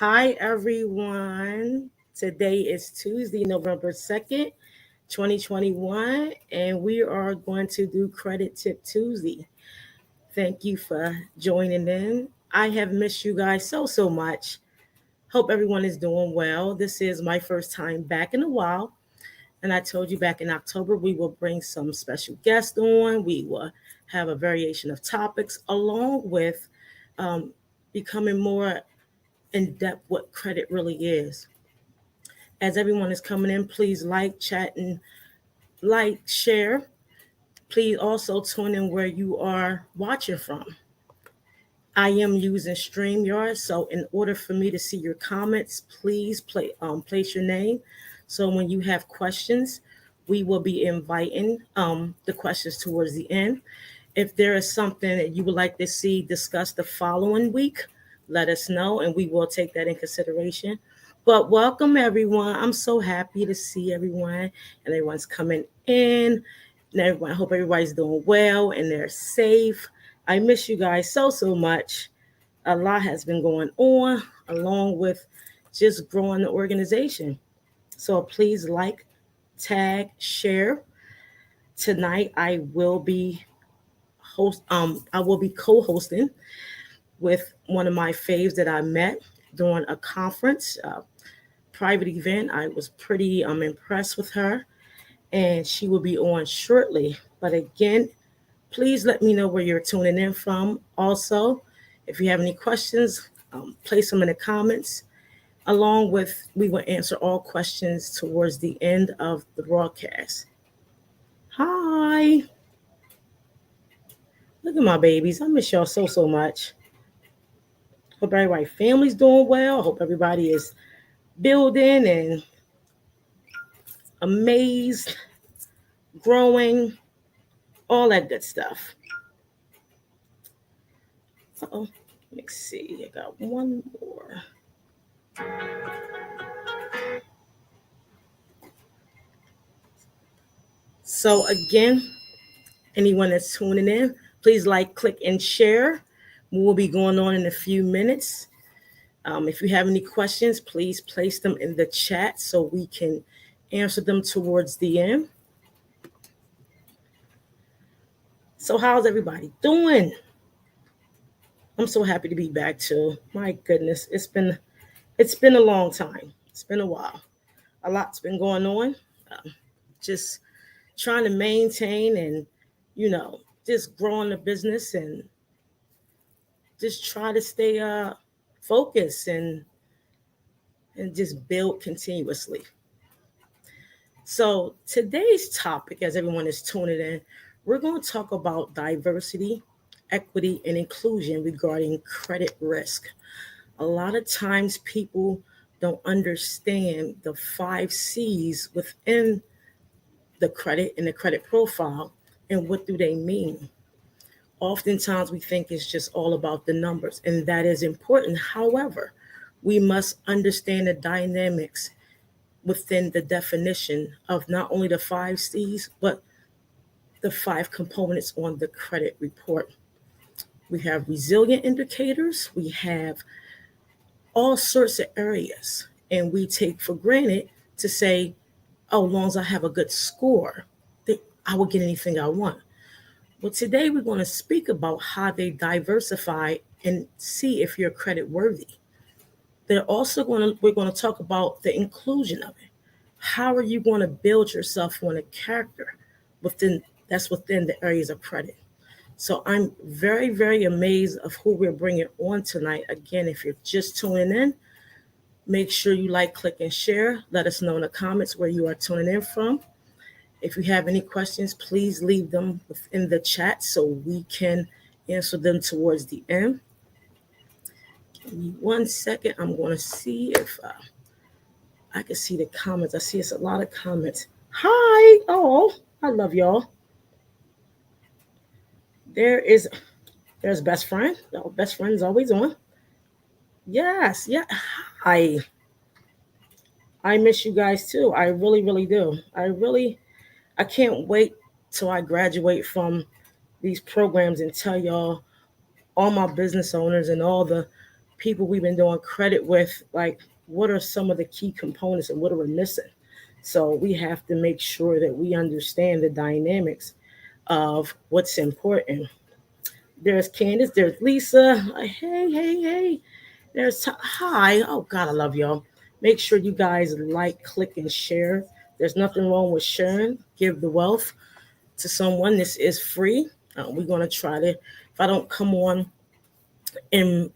Hi, everyone. Today is Tuesday, November 2nd, 2021, and we are going to do Credit Tip Tuesday. Thank you for joining in. I have missed you guys so much. Hope everyone is doing well. This is my first time back in a while, and I told you back in October we will bring some special guests on. We will have a variation of topics along with um, becoming more in depth what credit really is. As everyone is coming in, please like, chat, and share. Please also tune in where you are watching from. I am using StreamYard, so in order for me to see your comments, please place your name. So when you have questions, we will be inviting the questions towards the end. If there is something that you would like to see discussed the following week, let us know and we will take that in consideration. But welcome everyone. I'm so happy to see everyone and everyone's coming in. And everyone, I hope everybody's doing well and they're safe. I miss you guys so much. A lot has been going on along with just growing the organization. So please like, tag, share. Tonight I will be co-hosting with one of my faves that I met during a conference, private event. I was pretty impressed with her, and she will be on shortly. But again, please let me know where you're tuning in from. Also, if you have any questions, place them in the comments. Along with, we will answer all questions towards the end of the broadcast. Hi, look at my babies. I miss y'all so much. Hope everybody family's doing well. Hope everybody is building and amazed, growing, all that good stuff. Oh, let's see. I got one more. So again, anyone that's tuning in, please like, click, and share. We'll be going on in a few minutes. If you have any questions, please place them in the chat so we can answer them towards the end. So how's everybody doing? I'm so happy to be back too. My goodness, it's been a long time. It's been a while. A lot's been going on. Just trying to maintain and just growing the business and just try to stay focused and just build continuously. So today's topic, as everyone is tuning in, we're going to talk about diversity, equity, and inclusion regarding credit risk. A lot of times people don't understand the 5 C's within the credit and the credit profile and what do they mean. Oftentimes we think it's just all about the numbers, and that is important. However, we must understand the dynamics within the definition of not only the 5 C's, but the 5 components on the credit report. We have resilient indicators, we have all sorts of areas, and we take for granted to say, oh, as long as I have a good score, I will get anything I want. Well, today we're going to speak about how they diversify and see if you're credit worthy. We're going to talk about the inclusion of it. How are you going to build yourself on a character within the areas of credit? So I'm very amazed of who we're bringing on tonight. Again, if you're just tuning in, make sure you like, click, and share. Let us know in the comments where you are tuning in from. If you have any questions, please leave them within the chat so we can answer them towards the end. Give me 1 second. I'm going to see if I can see the comments. I see it's a lot of comments. Hi. Oh, I love y'all. There's best friend. Oh, best friend is always on. Yes. Yeah. I miss you guys too. I really do. I can't wait till I graduate from these programs and tell y'all, all my business owners and all the people we've been doing credit with, like what are some of the key components and what are we missing. So we have to make sure that we understand the dynamics of what's important. There's Candace, there's Lisa. Hey, hey, hey. There's hi. Oh God, I love y'all. Make sure you guys like, click, and share. There's nothing wrong with sharing. Give the wealth to someone. This is free. We're gonna try to. If I don't come on in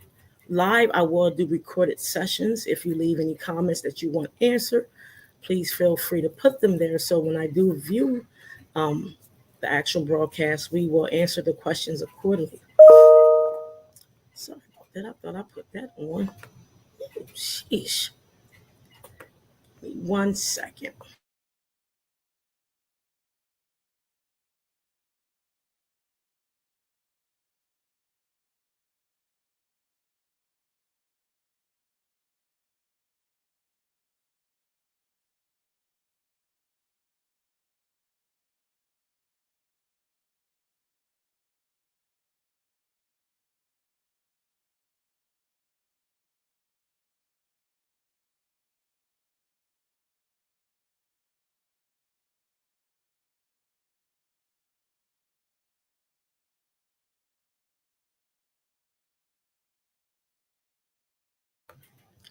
live, I will do recorded sessions. If you leave any comments that you want answered, please feel free to put them there. So when I do view the actual broadcast, we will answer the questions accordingly. Sorry about that. I thought I put that on. Sheesh. 1 second.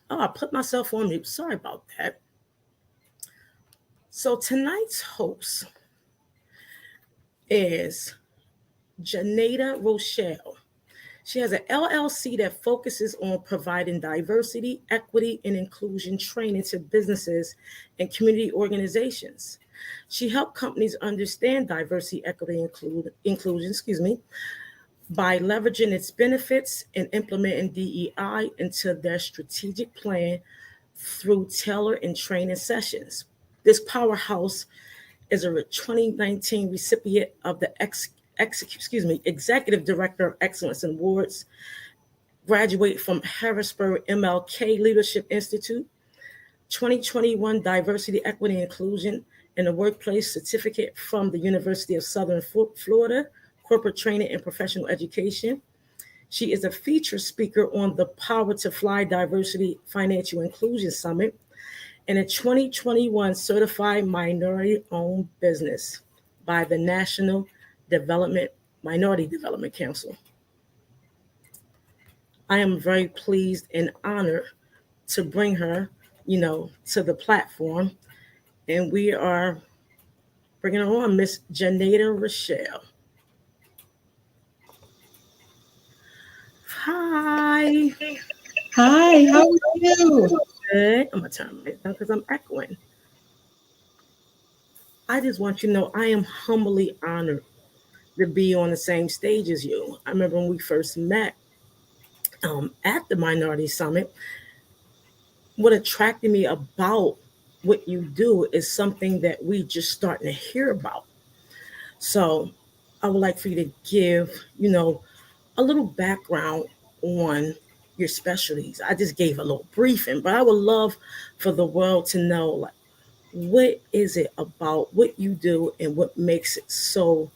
Oh, I put myself on mute. Sorry about that. So tonight's host is Janeda Rochelle. She has an LLC that focuses on providing diversity, equity, and inclusion training to businesses and community organizations. She helped companies understand diversity, equity, inclusion, by leveraging its benefits and implementing DEI into their strategic plan through tailored and training sessions. This powerhouse is a 2019 recipient of the Executive Director of Excellence Awards, graduate from Harrisburg MLK Leadership Institute, 2021 Diversity, Equity, and Inclusion in the Workplace Certificate from the University of Southern Florida, Corporate Training and Professional Education. She is a featured speaker on the Power to Fly Diversity Financial Inclusion Summit and a 2021 Certified Minority-Owned Business by the National Minority Development Council. I am very pleased and honored to bring her, to the platform. And we are bringing her on, Miss Janeda Rochelle. Hi. Hi, how are you? Good. I'm going to turn it down because I'm echoing. I just want you to know I am humbly honored to be on the same stage as you. I remember when we first met at the Minority Summit, what attracted me about what you do is something that we just starting to hear about. So I would like for you to give, a little background on your specialties. I just gave a little briefing, but I would love for the world to know, like, what is it about what you do and what makes it so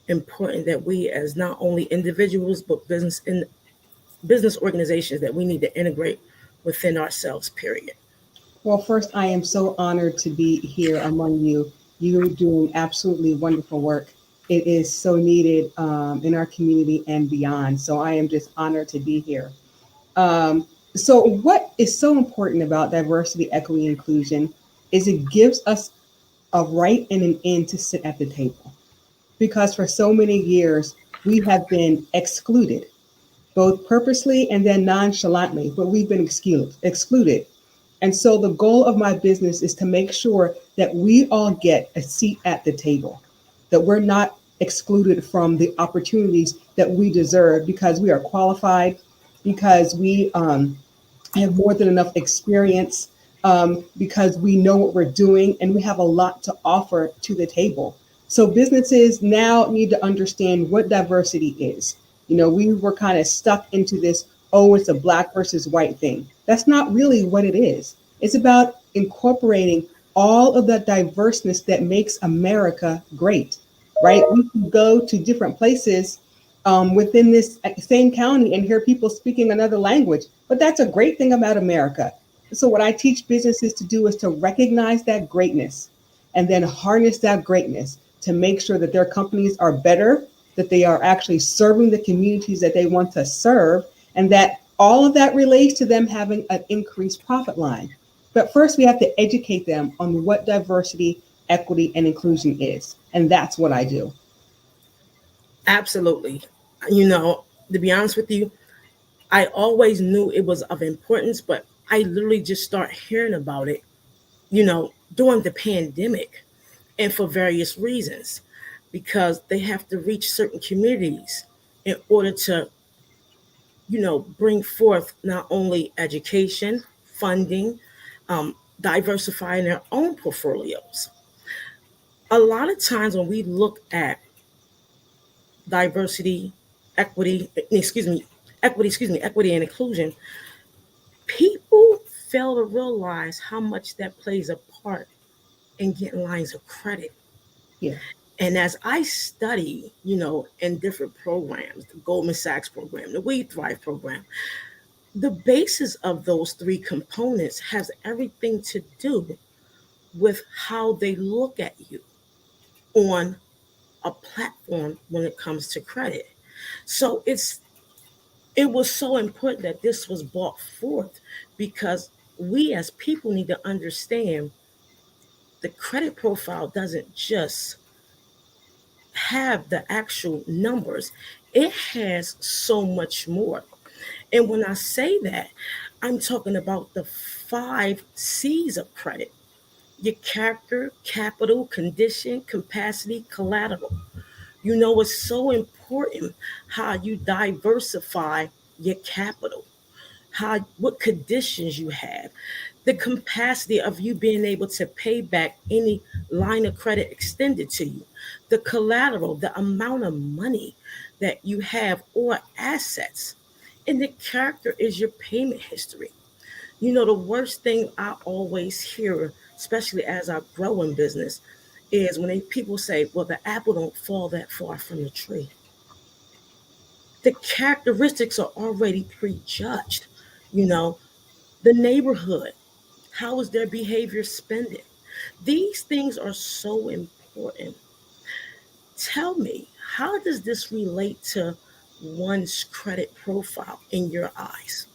important that we, as not only individuals but business organizations, that we need to integrate within ourselves, period. Well, first, I am so honored to be here among you. You're doing absolutely wonderful work. It is so needed in our community and beyond. So I am just honored to be here. So, what is so important about diversity, equity, inclusion is it gives us a right and an end to sit at the table. Because for so many years, we have been excluded, both purposely and then nonchalantly, but we've been excluded. And so the goal of my business is to make sure that we all get a seat at the table, that we're not excluded from the opportunities that we deserve because we are qualified, because we have more than enough experience, because we know what we're doing and we have a lot to offer to the table. So businesses now need to understand what diversity is. We were kind of stuck into this, oh, it's a black versus white thing. That's not really what it is. It's about incorporating all of the diverseness that makes America great, right? We can go to different places within this same county and hear people speaking another language. But that's a great thing about America. So what I teach businesses to do is to recognize that greatness and then harness that greatness to make sure that their companies are better, that they are actually serving the communities that they want to serve, and that all of that relates to them having an increased profit line. But first, we have to educate them on what diversity, equity, and inclusion is. And that's what I do. Absolutely. You know, to be honest with you, I always knew it was of importance, but I literally just start hearing about it, during the pandemic and for various reasons, because they have to reach certain communities in order to, bring forth not only education, funding, diversifying their own portfolios. A lot of times when we look at diversity, equity, equity and inclusion, people fail to realize how much that plays a part in getting lines of credit. Yeah. And as I study, in different programs, the Goldman Sachs program, the We Thrive program, the basis of those three components has everything to do with how they look at you on a platform when it comes to credit. So it was so important that this was brought forth because we as people need to understand the credit profile doesn't just have the actual numbers, it has so much more. And when I say that, I'm talking about the 5 C's of credit: your character, capital, condition, capacity, collateral. It's so important how you diversify your capital, what conditions you have, the capacity of you being able to pay back any line of credit extended to you, the collateral, the amount of money that you have or assets, and the character is your payment history. The worst thing I always hear, especially as I grow in business, is when people say, well, the apple don't fall that far from the tree. The characteristics are already prejudged. You know, the neighborhood, how is their behavior spending? These things are so important. Tell me, how does this relate to one's credit profile in your eyes?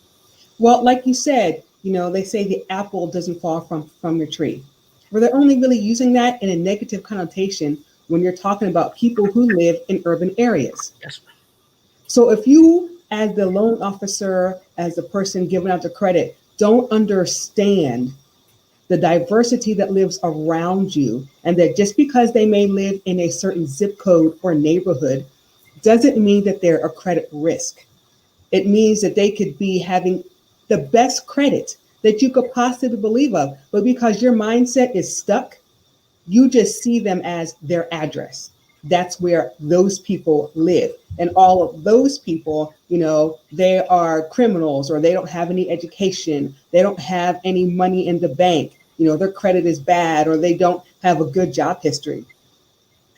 Well, like you said, they say the apple doesn't fall from the tree. Well, they're only really using that in a negative connotation when you're talking about people who live in urban areas. Yes. So if you, as the loan officer, as the person giving out the credit, don't understand the diversity that lives around you, and that just because they may live in a certain zip code or neighborhood doesn't mean that they're a credit risk. It means that they could be having the best credit that you could possibly believe of, but because your mindset is stuck, you just see them as their address. That's where those people live. And all of those people, they are criminals, or they don't have any education. They don't have any money in the bank. Their credit is bad, or they don't have a good job history.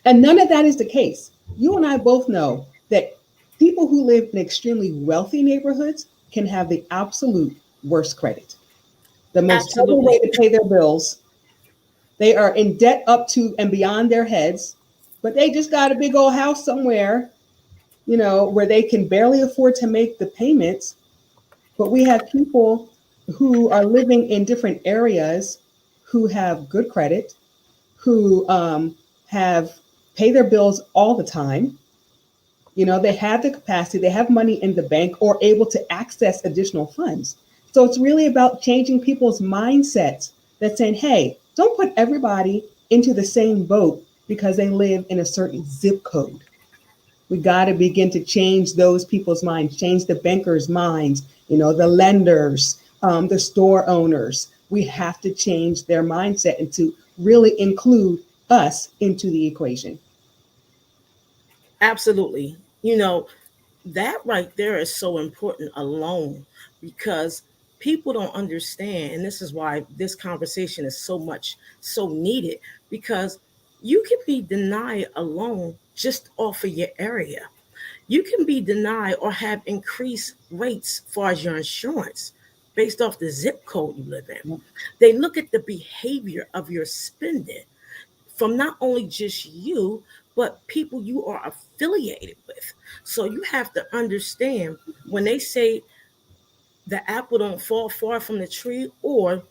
And none of that is the case. You and I both know that people who live in extremely wealthy neighborhoods can have the absolute worst credit, the most trouble Absolutely. way to pay their bills. They are in debt up to and beyond their heads, but they just got a big old house somewhere, where they can barely afford to make the payments. But we have people who are living in different areas who have good credit, who have pay their bills all the time. They have the capacity, they have money in the bank or able to access additional funds. So it's really about changing people's mindsets that saying, hey, don't put everybody into the same boat because they live in a certain zip code. We got to begin to change those people's minds, change the bankers' minds, the lenders, the store owners. We have to change their mindset and to really include us into the equation. Absolutely. That right there is so important alone because people don't understand. And this is why this conversation is so needed, because you can be denied a loan just off of your area. You can be denied or have increased rates as far as your insurance based off the zip code you live in. They look at the behavior of your spending from not only just you, but people you are affiliated with. So you have to understand when they say the apple don't fall far from the tree, or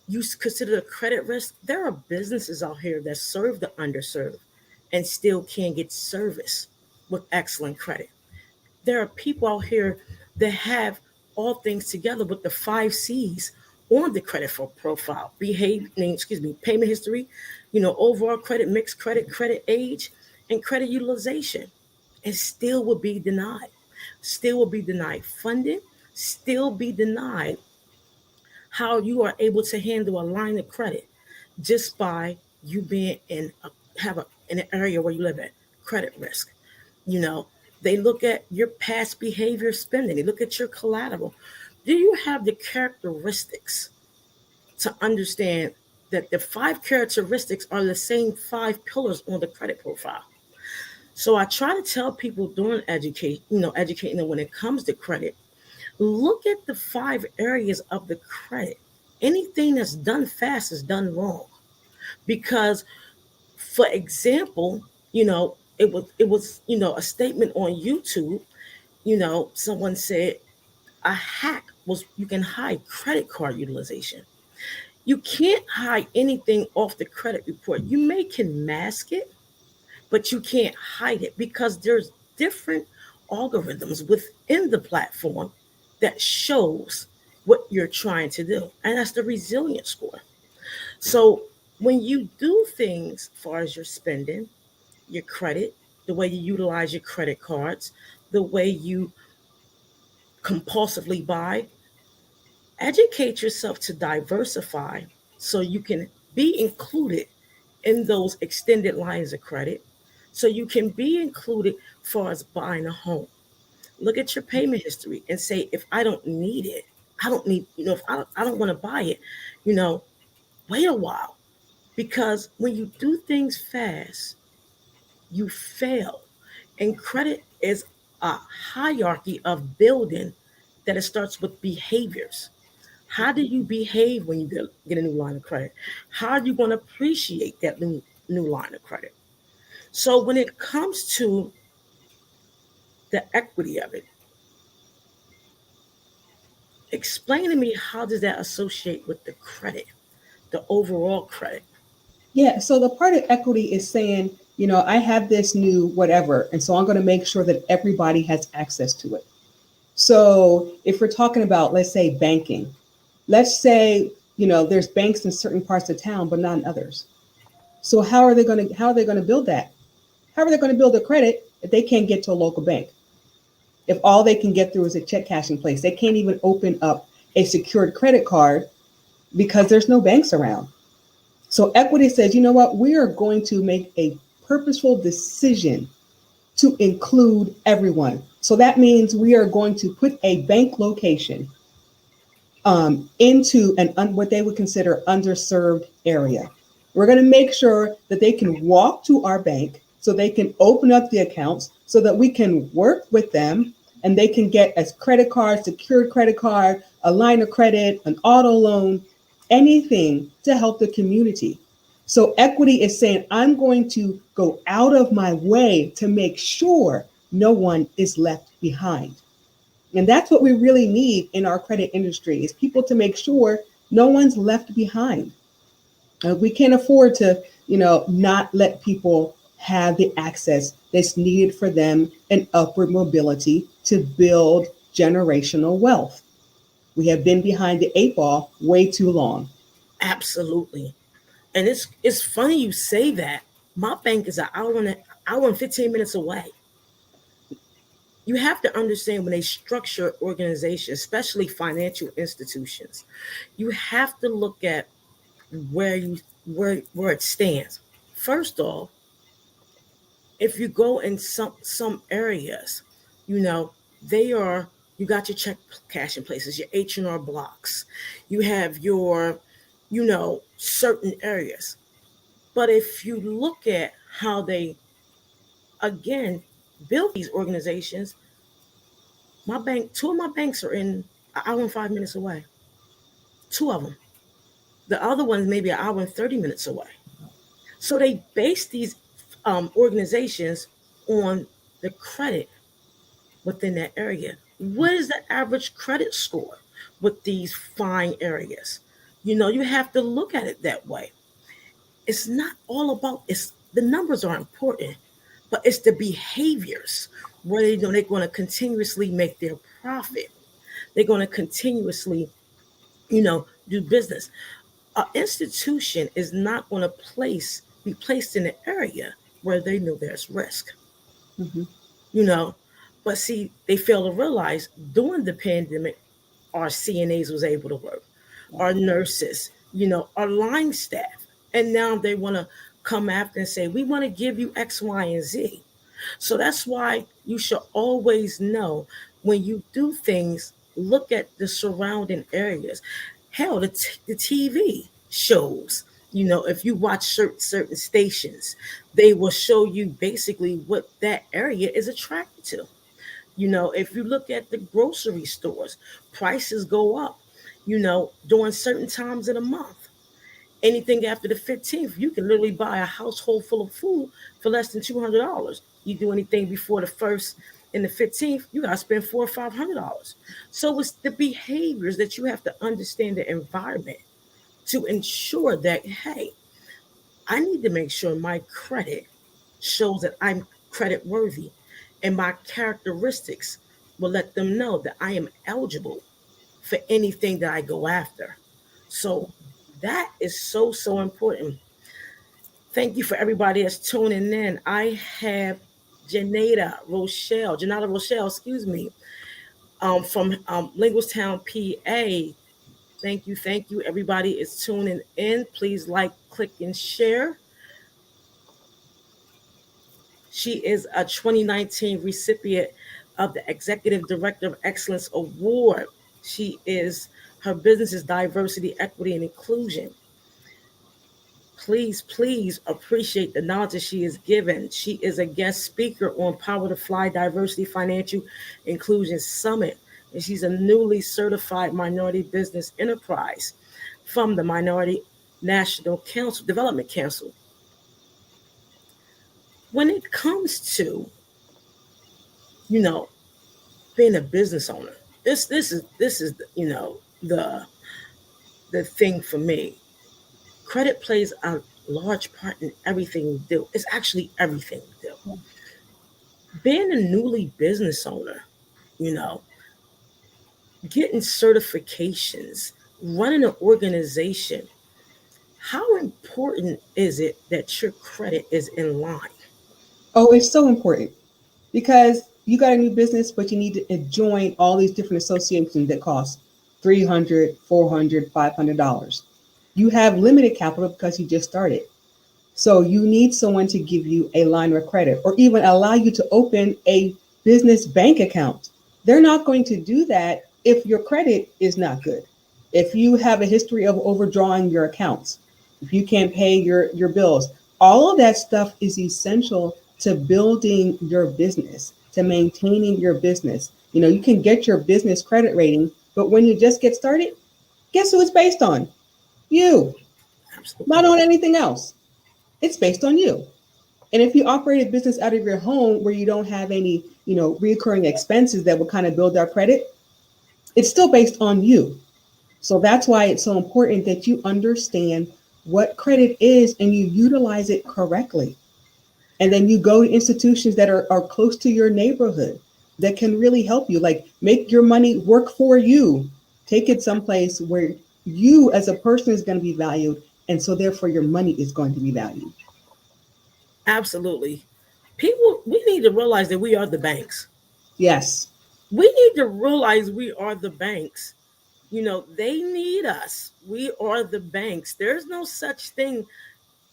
you consider a credit risk, there are businesses out here that serve the underserved and still can get service with excellent credit. There are people out here that have all things together with the 5 C's on the credit profile: payment history, overall credit, mixed credit, credit age, and credit utilization, and still will be denied. Still will be denied funding, still be denied how you are able to handle a line of credit just by you being in an area where you live at credit risk. You know, they look at your past behavior spending, they look at your collateral. Do you have the characteristics to understand that the 5 characteristics are the same 5 pillars on the credit profile? So I try to tell people during educating them when it comes to credit, look at the 5 areas of the credit. Anything that's done fast is done wrong. Because, for example, it was a statement on YouTube. Someone said a hack was you can hide credit card utilization. You can't hide anything off the credit report. You can mask it, but you can't hide it because there's different algorithms within the platform that shows what you're trying to do. And that's the resilience score. So when you do things as far as your spending, your credit, the way you utilize your credit cards, the way you compulsively buy, educate yourself to diversify so you can be included in those extended lines of credit, so you can be included as far as buying a home. Look at your payment history and say, if I don't need it, I don't need, if I don't want to buy it, wait a while. Because when you do things fast, you fail. And credit is a hierarchy of building that it starts with behaviors. How do you behave when you get a new line of credit? How are you going to appreciate that new line of credit? So when it comes to the equity of it, explain to me, how does that associate with the credit, the overall credit? Yeah, so the part of equity is saying, I have this new whatever, and so I'm going to make sure that everybody has access to it. So if we're talking about, let's say, banking, let's say, there's banks in certain parts of town, but not in others. So how are they going to build that? How are they going to build a credit if they can't get to a local bank? If all they can get through is a check cashing place, they can't even open up a secured credit card because there's no banks around. So equity says, you know what, we are going to make a purposeful decision to include everyone. So that means we are going to put a bank location into what they would consider underserved area. We're going to make sure that they can walk to our bank so they can open up the accounts so that we can work with them and they can get a credit card, secured credit card, a line of credit, an auto loan, anything to help the community. So equity is saying, I'm going to go out of my way to make sure no one is left behind. And that's what we really need in our credit industry, is people to make sure no one's left behind. We can't afford to, not let people have the access that's needed for them and upward mobility to build generational wealth. We have been behind the 8 ball way too long. Absolutely. And it's funny you say that. My bank is an hour and 15 minutes away. You have to understand, when they structure organizations, especially financial institutions, you have to look at where it stands. First off, if you go in some areas, they are, you got your check cashing places, your H&R blocks, you have your certain areas. But if you look at how they, again, build these organizations, two of my banks are in an hour and 5 minutes away. Two of them. The other one's maybe an hour and 30 minutes away. So they base these organizations on the credit within that area. What is the average credit score with these fine areas? You have to look at it that way. It's not all about it's the numbers are important, but it's the behaviors where they're going to continuously make their profit. They're going to continuously, do business. An institution is not going to be placed in an area where they know there's risk. Mm-hmm. You know, but see, they fail to realize during the pandemic, our CNAs was able to work, our nurses, our line staff, and now they want to come after and say, we want to give you X, Y, and Z. So that's why you should always know when you do things, look at the surrounding areas. Hell, the TV shows, if you watch certain stations, they will show you basically what that area is attracted to. If you look at the grocery stores, prices go up, during certain times of the month. Anything after the 15th, you can literally buy a household full of food for less than $200. You do anything before the 1st and the 15th, you got to spend $400 or $500. So it's the behaviors that you have to understand the environment to ensure that, hey, I need to make sure my credit shows that I'm credit worthy, and my characteristics will let them know that I am eligible for anything that I go after. So that is so, so important. Thank you for everybody that's tuning in. I have Janata Rochelle, excuse me, from Linguistown, PA. Thank you. Everybody is tuning in. Please like, click, and share. She is a 2019 recipient of the Executive Director of Excellence Award. Her business is diversity, equity, and inclusion. Please appreciate the knowledge that she is given. She is a guest speaker on Power to Fly Diversity Financial Inclusion Summit, and she's a newly certified minority business enterprise from the Minority National Council, Development Council. When it comes to, being a business owner, this is the thing for me. Credit plays a large part in everything we do. It's actually everything we do. Being a newly business owner, getting certifications, running an organization, how important is it that your credit is in line? Oh, it's so important because you got a new business, but you need to join all these different associations that cost $300, $400, $500. You have limited capital because you just started. So you need someone to give you a line of credit or even allow you to open a business bank account. They're not going to do that if your credit is not good. If you have a history of overdrawing your accounts, if you can't pay your bills, all of that stuff is essential to building your business, to maintaining your business. You can get your business credit rating, but when you just get started, guess who it's based on? You. Absolutely. Not on anything else. It's based on you. And if you operate a business out of your home where you don't have any, recurring expenses that will kind of build our credit, it's still based on you. So that's why it's so important that you understand what credit is and you utilize it correctly. And then you go to institutions that are close to your neighborhood that can really help you, like make your money work for you. Take it someplace where you as a person is going to be valued. And so therefore your money is going to be valued. Absolutely. We need to realize that we are the banks. Yes. We need to realize we are the banks. They need us. We are the banks. There's no such thing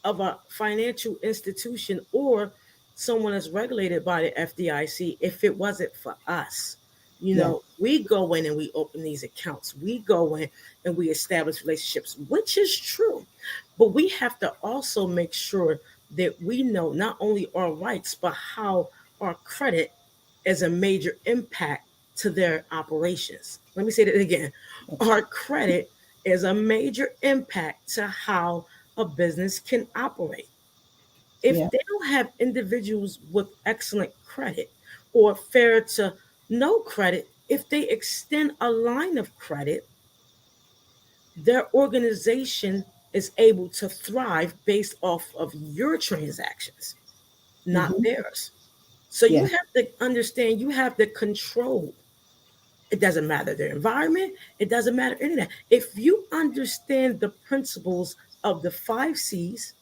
of a financial institution or someone that's regulated by the FDIC if it wasn't for us. We go in and we open these accounts. We go in and we establish relationships, which is true. But we have to also make sure that we know not only our rights, but how our credit as a major impact to their operations. Let me say that again. Our credit is a major impact to how a business can operate. If Yeah. they don't have individuals with excellent credit or fair to no credit, if they extend a line of credit, their organization is able to thrive based off of your transactions, not Hmm. theirs. So you Yeah. have to understand, you have to control. It doesn't matter the environment, it doesn't matter any of that. If you understand the principles of the 5 C's,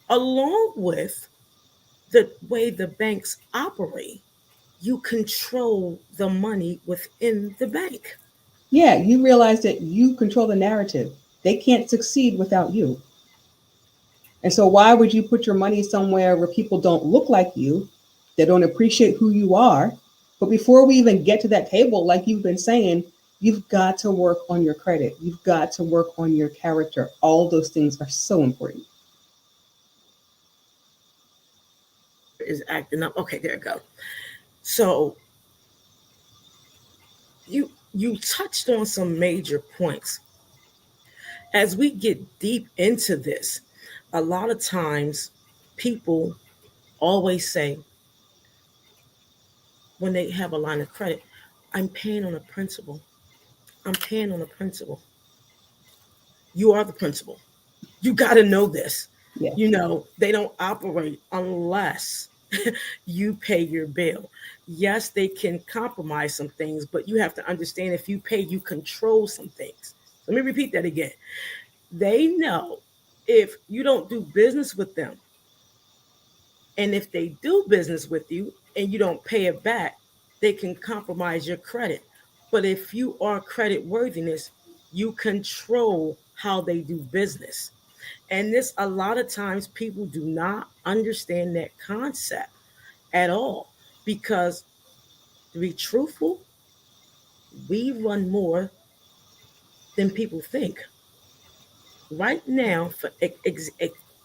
along with the way the banks operate, you control the money within the bank. Yeah. You realize that you control the narrative. They can't succeed without you. And so, why would you put your money somewhere where people don't look like you, they don't appreciate who you are? But before we even get to that table, like you've been saying, you've got to work on your credit. You've got to work on your character. All those things are so important. Is acting up. Okay, there you go. So you touched on some major points. As we get deep into this, a lot of times people always say when they have a line of credit, I'm paying on a principal. I'm paying on a principal. You are the principal. You got to know this. Yeah. They don't operate unless you pay your bill. Yes, they can compromise some things, but you have to understand if you pay, you control some things. Let me repeat that again. They know if you don't do business with them, and if they do business with you and you don't pay it back, they can compromise your credit. But if you are credit worthiness, you control how they do business. And this, a lot of times, people do not understand that concept at all because, to be truthful, we run more than people think. Right now,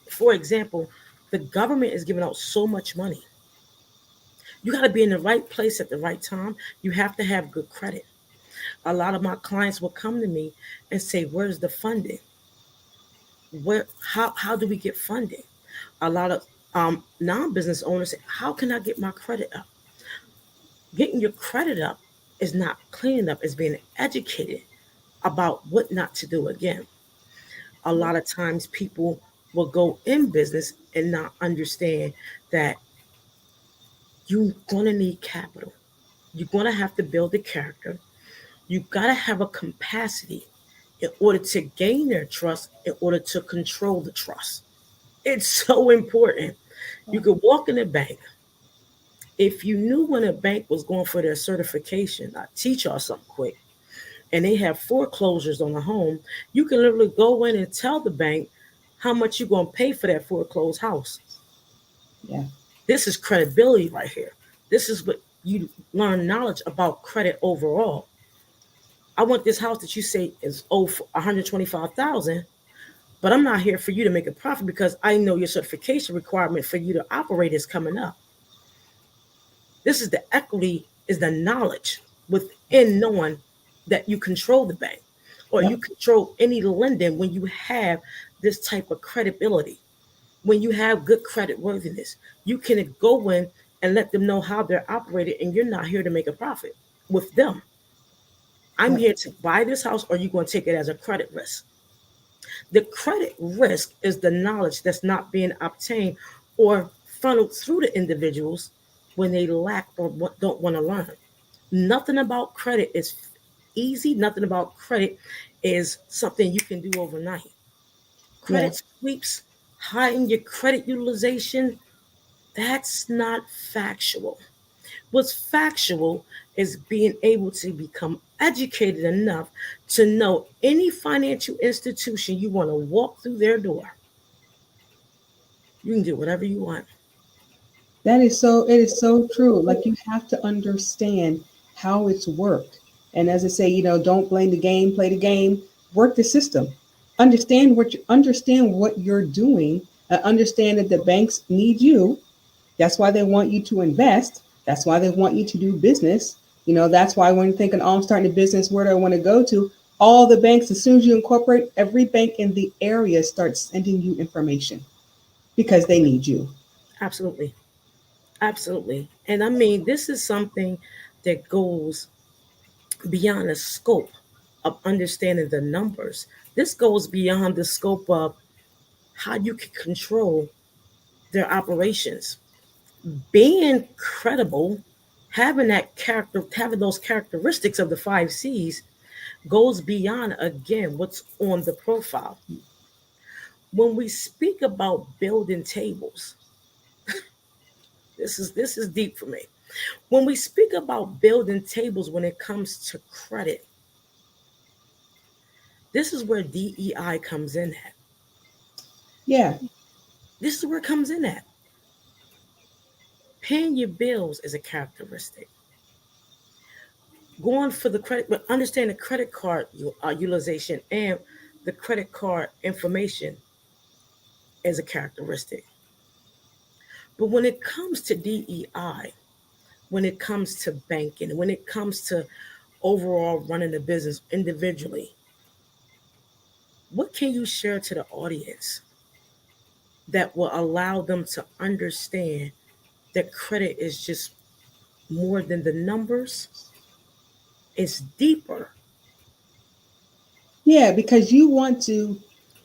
for example, the government is giving out so much money. You got to be in the right place at the right time. You have to have good credit. A lot of my clients will come to me and say, "Where's the funding? How do we get funding?" A lot of non-business owners say, "How can I get my credit up?" Getting your credit up is not cleaning up; it's being educated about what not to do again. A lot of times, people will go in business and not understand that you're gonna need capital. You're gonna have to build a character. You gotta have a capacity in order to gain their trust, in order to control the trust. It's so important. You could walk in a bank. If you knew when a bank was going for their certification, I teach y'all something quick, and they have foreclosures on a home, you can literally go in and tell the bank how much you're going to pay for that foreclosed house. Yeah. This is credibility right here. This is what you learn knowledge about credit overall. I want this house that you say is for 125,000, but I'm not here for you to make a profit because I know your certification requirement for you to operate is coming up. This is the equity, is the knowledge within knowing that you control the bank or Yep. you control any lending when you have this type of credibility. When you have good credit worthiness, you can go in and let them know how they're operated, and you're not here to make a profit with them. I'm Yep. here to buy this house, or you're going to take it as a credit risk. The credit risk is the knowledge that's not being obtained or funneled through the individuals when they lack or don't want to learn. Nothing about credit is easy. Nothing about credit is something you can do overnight. Yeah. Credit sweeps, hiding your credit utilization, that's not factual. What's factual is being able to become educated enough to know any financial institution you want to walk through their door, you can do whatever you want. That is so, it is so true. Like you have to understand how it's worked. And as I say, don't blame the game, play the game, work the system. Understand what you're doing, understand that the banks need you, That's why they want you to invest. That's why they want you to do business. That's why when you're thinking, oh, I'm starting a business, where do I want to go to? All the banks, as soon as you incorporate, every bank in the area starts sending you information because they need you. Absolutely. Absolutely. And I mean, this is something that goes beyond the scope of understanding the numbers. This goes beyond the scope of how you can control their operations. Being credible, having those characteristics of the 5 C's goes beyond, again, what's on the profile. When we speak about building tables, this is deep for me. When we speak about building tables when it comes to credit, this is where DEI comes in at. Yeah. This is where it comes in at. Paying your bills is a characteristic. Going for the credit, but understand the credit card utilization and the credit card information is a characteristic. But when it comes to DEI, when it comes to banking, when it comes to overall running a business individually, what can you share to the audience that will allow them to understand that credit is just more than the numbers? It's deeper. Yeah, because you want to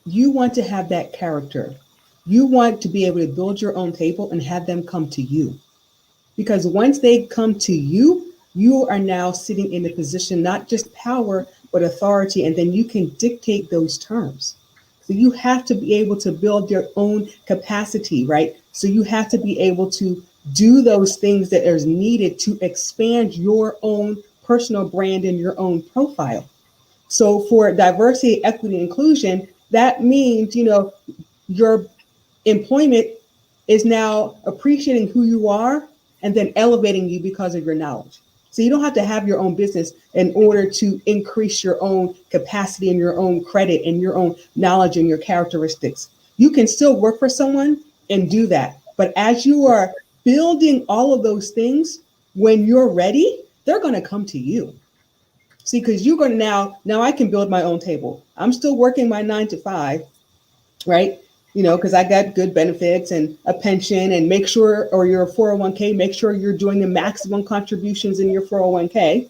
have that character. You want to be able to build your own table and have them come to you. Because once they come to you, you are now sitting in a position, not just power, but authority, and then you can dictate those terms. So you have to be able to build your own capacity, right? So you have to be able to do those things that are needed to expand your own personal brand and your own profile. So for diversity, equity, inclusion, that means, your employment is now appreciating who you are and then elevating you because of your knowledge. So you don't have to have your own business in order to increase your own capacity and your own credit and your own knowledge and your characteristics. You can still work for someone and do that. But as you are building all of those things, when you're ready, they're going to come to you. See, because you're going to now I can build my own table. I'm still working my 9 to 5, right? Because I got good benefits and a pension, and make sure, or your 401k, make sure you're doing the maximum contributions in your 401k.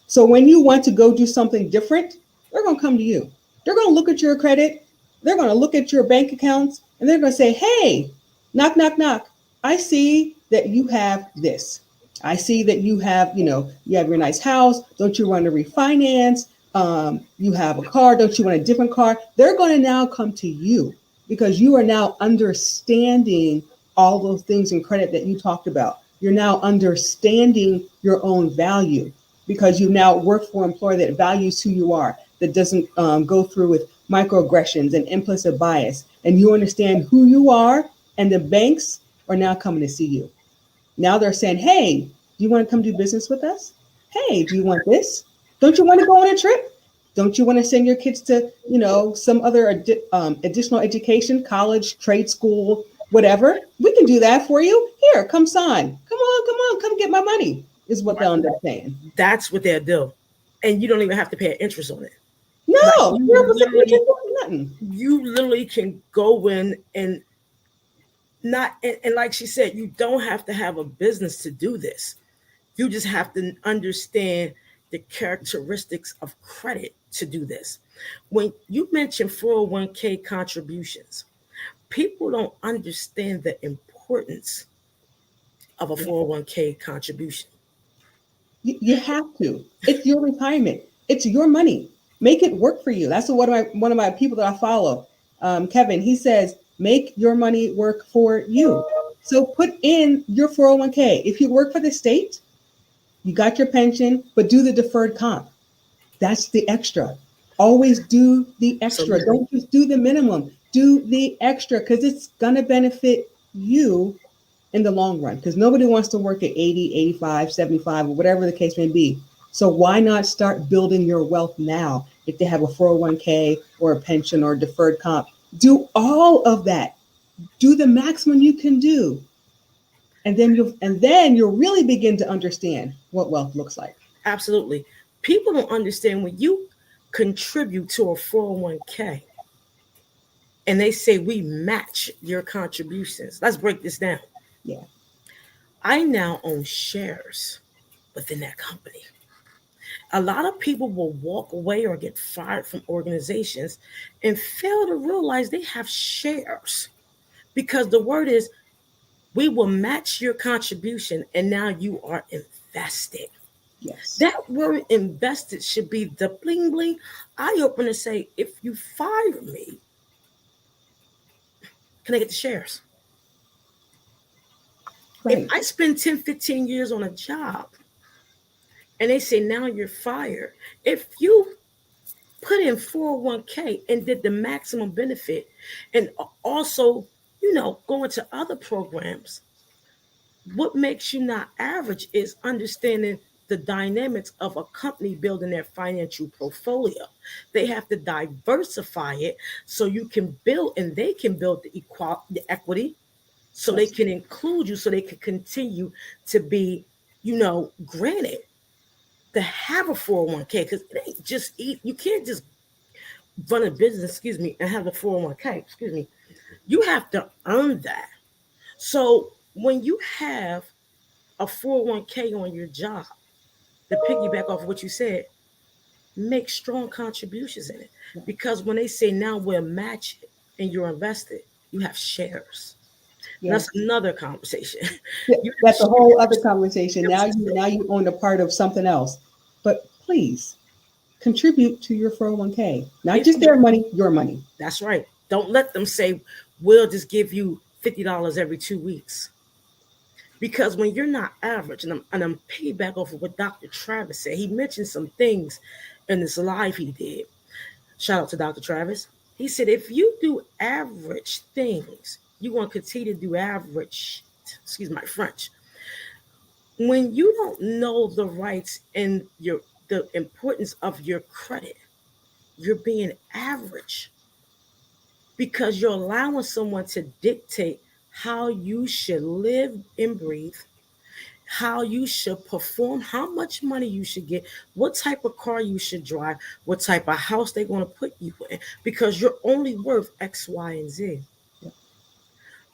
So when you want to go do something different, they're going to come to you. They're going to look at your credit. They're going to look at your bank accounts, and they're going to say, hey, knock, knock, knock. I see that you have this. I see that you have your nice house. Don't you want to refinance? You have a car. Don't you want a different car? They're going to now come to you because you are now understanding all those things in credit that you talked about. You're now understanding your own value because you now work for an employer that values who you are, that doesn't go through with microaggressions and implicit bias. And you understand who you are, and the banks are now coming to see you. Now they're saying, hey, do you want to come do business with us? Hey, do you want this? Don't you want to go on a trip? Don't you want to send your kids to, some other additional education, college, trade school, whatever? We can do that for you. Here, come sign. Come on, come get my money, is what they'll end up saying. That's what they'll do. And you don't even have to pay interest on it. No, nothing. You literally can go in and not, and like she said, you don't have to have a business to do this. You just have to understand the characteristics of credit to do this. When you mention 401k contributions, people don't understand the importance of a 401k contribution. You have to. It's your retirement. It's your money. Make it work for you. That's what one of my people that I follow, Kevin, he says, make your money work for you. So put in your 401k. If you work for the state, you got your pension, but do the deferred comp. That's the extra. Always do the extra. Absolutely. Don't just do the minimum. Do the extra because it's going to benefit you in the long run, because nobody wants to work at 80, 85, 75, or whatever the case may be. So why not start building your wealth now? If they have a 401k or a pension or a deferred comp, do all of that. Do the maximum you can do. And then you'll really begin to understand what wealth looks like. Absolutely. People don't understand when you contribute to a 401k and they say we match your contributions. Let's break this down. Yeah. I now own shares within that company. A lot of people will walk away or get fired from organizations and fail to realize they have shares because the word is we will match your contribution and now you are invested. Yes. That word invested should be the bling bling eye opener. Say, if you fire me, can I get the shares? Right. If I spend 10, 15 years on a job and they say now you're fired, if you put in 401k and did the maximum benefit and also, go into other programs, what makes you not average is understanding the dynamics of a company building their financial portfolio. They have to diversify it so you can build and they can build the equity so they Yes. can include you so they can continue to be, granted to have a 401k because it ain't just eat. You can't just run a business, and have a 401k, You have to earn that. So when you have a 401k on your job, to piggyback off of what you said, make strong contributions in it. Because when they say now we'll match it and you're invested, you have shares. Yeah. That's another conversation. That's a whole other conversation. Now you own a part of something else. But please contribute to your 401k. Not just their money, your money. That's right. Don't let them say, we'll just give you $50 every 2 weeks. Because when you're not average, and I'm piggyback off of what Dr. Travis said, he mentioned some things in this live he did. Shout out to Dr. Travis. He said, if you do average things, you want to continue to do average, excuse my French. When you don't know the rights and the importance of your credit, you're being average because you're allowing someone to dictate how you should live and breathe, how you should perform, how much money you should get, what type of car you should drive, what type of house they're going to put you in, because you're only worth X, Y, and Z. Yep.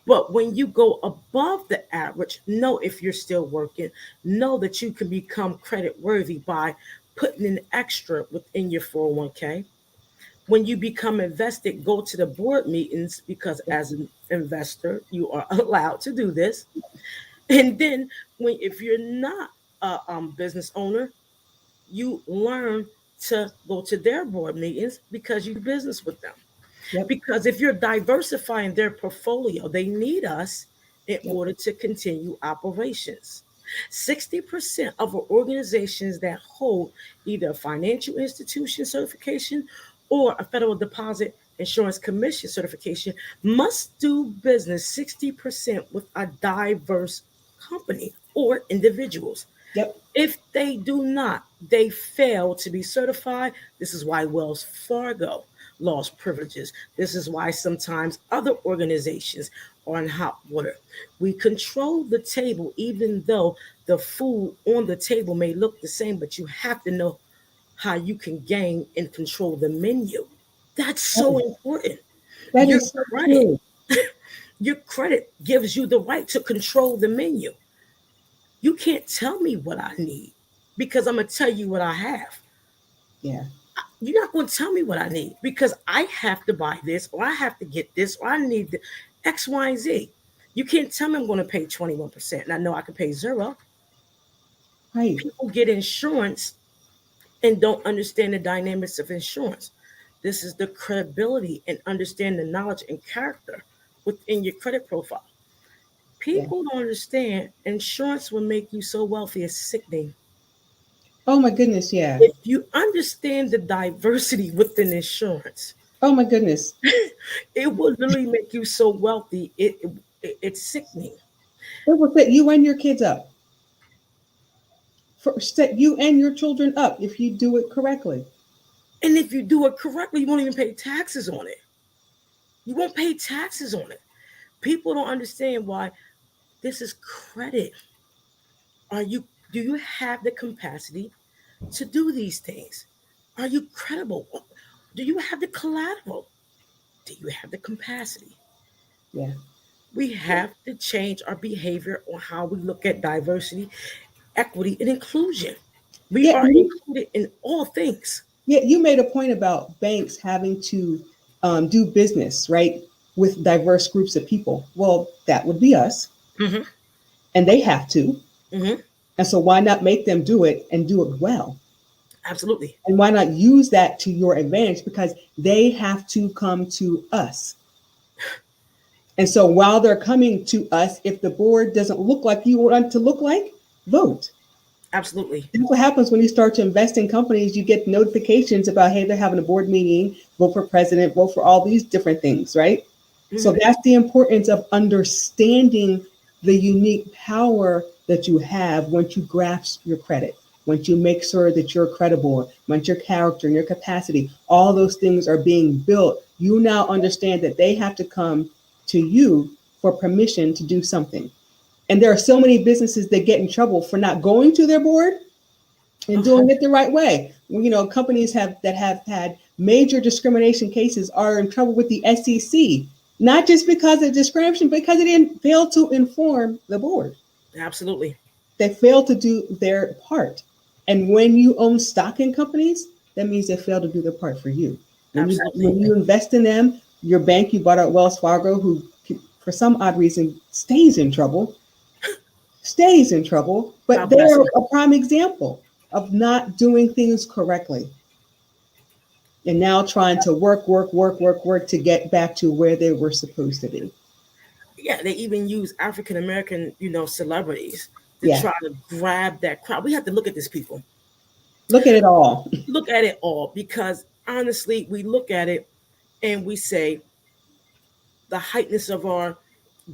But when you go above the average, know if you're still working, know that you can become credit worthy by putting in extra within your 401k. When you become invested, go to the board meetings because as an investor, you are allowed to do this. And then if you're not a business owner, you learn to go to their board meetings because you do business with them. Yep. Because if you're diversifying their portfolio, they need us in Yep. order to continue operations. 60% of organizations that hold either a financial institution certification or a federal deposit insurance commission certification must do business 60% with a diverse company or individuals. Yep. If they do not, they fail to be certified. This is why Wells Fargo lost privileges. This is why sometimes other organizations are in hot water. We control the table, even though the food on the table may look the same, but you have to know how you can gain and control the menu. That's so important. That Your is so credit, true. your credit gives you the right to control the menu. You can't tell me what I need because I'm going to tell you what I have. Yeah. You're not going to tell me what I need because I have to buy this or I have to get this or I need the X, Y, and Z. You can't tell me I'm going to pay 21%. And I know I can pay zero. Right. People get insurance and don't understand the dynamics of insurance. This is the credibility and understand the knowledge and character within your credit profile. People don't understand insurance will make you so wealthy it's sickening. Oh my goodness. Yeah. If you understand the diversity within insurance, Oh my goodness. it will literally make you so wealthy. It's sickening. It will set you and your kids up. Set you and your children up if you do it correctly. And if you do it correctly, you won't even pay taxes on it. You won't pay taxes on it. People don't understand why This is credit. Do you have the capacity to do these things? Are you credible? Do you have the collateral? Do you have the capacity? Yeah. We have to change our behavior on how we look at diversity, equity, and inclusion. We Yeah. are included in all things. Yeah. You made a point about banks having to do business, right, with diverse groups of people. Well, that would be us, Hmm. and they have to. Hmm. And so, why not make them do it and do it well? Absolutely. And why not use that to your advantage? Because they have to come to us. And so, while they're coming to us, if the board doesn't look like you want it to look like, vote. Absolutely. That's what happens when you start to invest in companies. You get notifications about, hey, they're having a board meeting, vote for president, vote for all these different things, right? So Hmm. that's the importance of understanding the unique power that you have once you grasp your credit, once you make sure that you're credible, once your character and your capacity, all those things are being built. You now understand that they have to come to you for permission to do something. And there are so many businesses that get in trouble for not going to their board and Uh-huh. doing it the right way. You know, companies that have had major discrimination cases are in trouble with the SEC, not just because of discrimination, because they didn't fail to inform the board. Absolutely. They failed to do their part. And when you own stock in companies, that means they failed to do their part for you. Absolutely. When you invest in them, your bank, you bought out Wells Fargo, who for some odd reason stays in trouble, but God bless they're them. a prime example of not doing things correctly and now trying to work to get back to where they were supposed to be. Yeah, they even use African American, celebrities to Yeah, try to grab that crowd. We have to look at these people. look at it all. Look at it all because honestly, we look at it and we say the heightness of our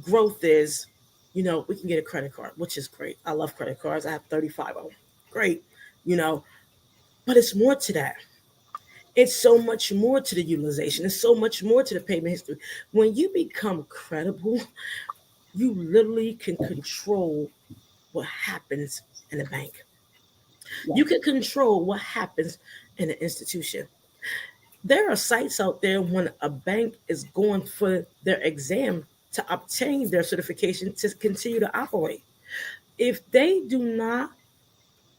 growth is, we can get a credit card, which is great. I love credit cards. I have 35 of them. Great, you know, but it's more to that. It's so much more to the utilization. It's so much more to the payment history. When you become credible, you literally can control what happens in a bank. Yeah, You can control what happens in an institution. There are sites out there when a bank is going for their exam to obtain their certification to continue to operate. If they do not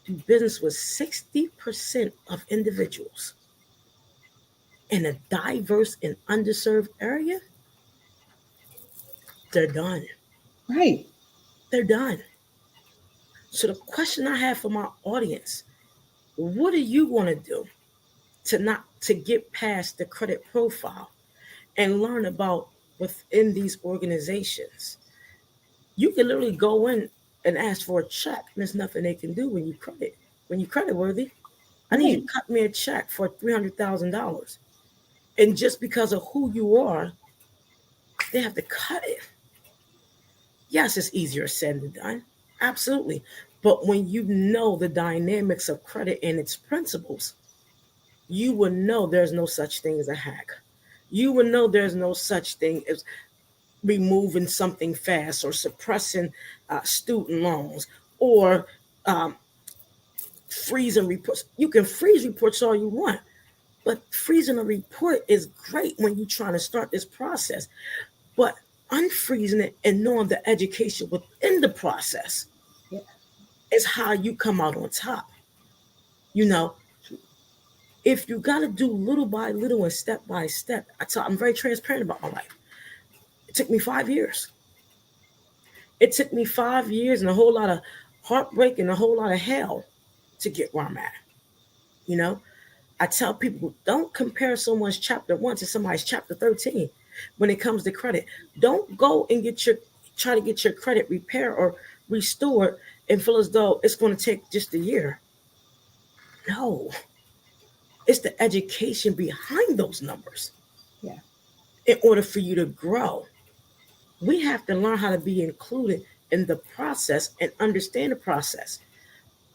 do business with 60% of individuals in a diverse and underserved area, they're done. right. They're done. So the question I have for my audience, what are you going to do to get past the credit profile and learn about within these organizations? You can literally go in and ask for a check, and there's nothing they can do when you credit worthy. I need you Right. to cut me a check for $300,000, and just because of who you are, they have to cut it. Yes, it's easier said than done, absolutely. But when you know the dynamics of credit and its principles, you will know there's no such thing as a hack. You will know there's no such thing as removing something fast or suppressing student loans or um, freezing reports. You can freeze reports all you want, but freezing a report is great when you're trying to start this process. But unfreezing it and knowing the education within the process Yeah. is how you come out on top. You know, if you got to do little by little and step by step, I'm very transparent about my life. It took me 5 years. It took me 5 years and a whole lot of heartbreak and a whole lot of hell to get where I'm at. You know, I tell people don't compare someone's chapter 1 to somebody's chapter 13 when it comes to credit. Don't go and try to get your credit repaired or restored and feel as though it's going to take just a year. No, it's the education behind those numbers Yeah. in order for you to grow. We have to learn how to be included in the process and understand the process.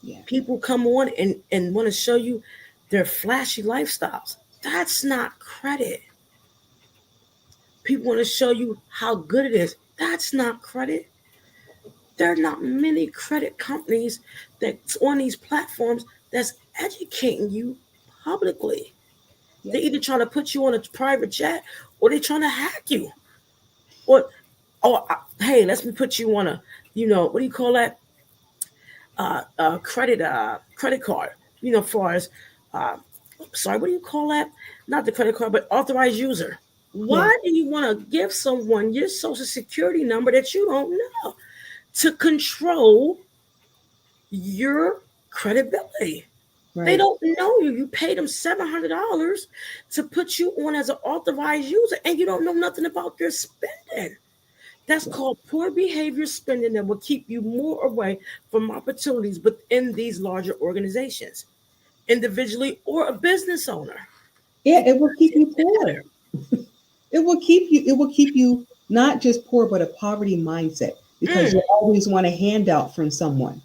Yeah. People come on and want to show you their flashy lifestyles. That's not credit. People want to show you how good it is. That's not credit. there are not many credit companies that's on these platforms that's educating you publicly. Yep. They're either trying to put you on a private jet or they're trying to hack you. Or, hey, let me put you on a, what do you call that? Credit card. Far as, uh, sorry, what do you call that? Not the credit card, but authorized user. Yeah. Why do you want to give someone your social security number that you don't know to control your credibility? Right. They don't know you. You paid them $700 to put you on as an authorized user, and you don't know nothing about your spending. That's called poor behavior spending that will keep you more away from opportunities within these larger organizations, individually or a business owner. Yeah, it will keep you poor. It will keep you not just poor, but a poverty mindset because you always want a handout from someone.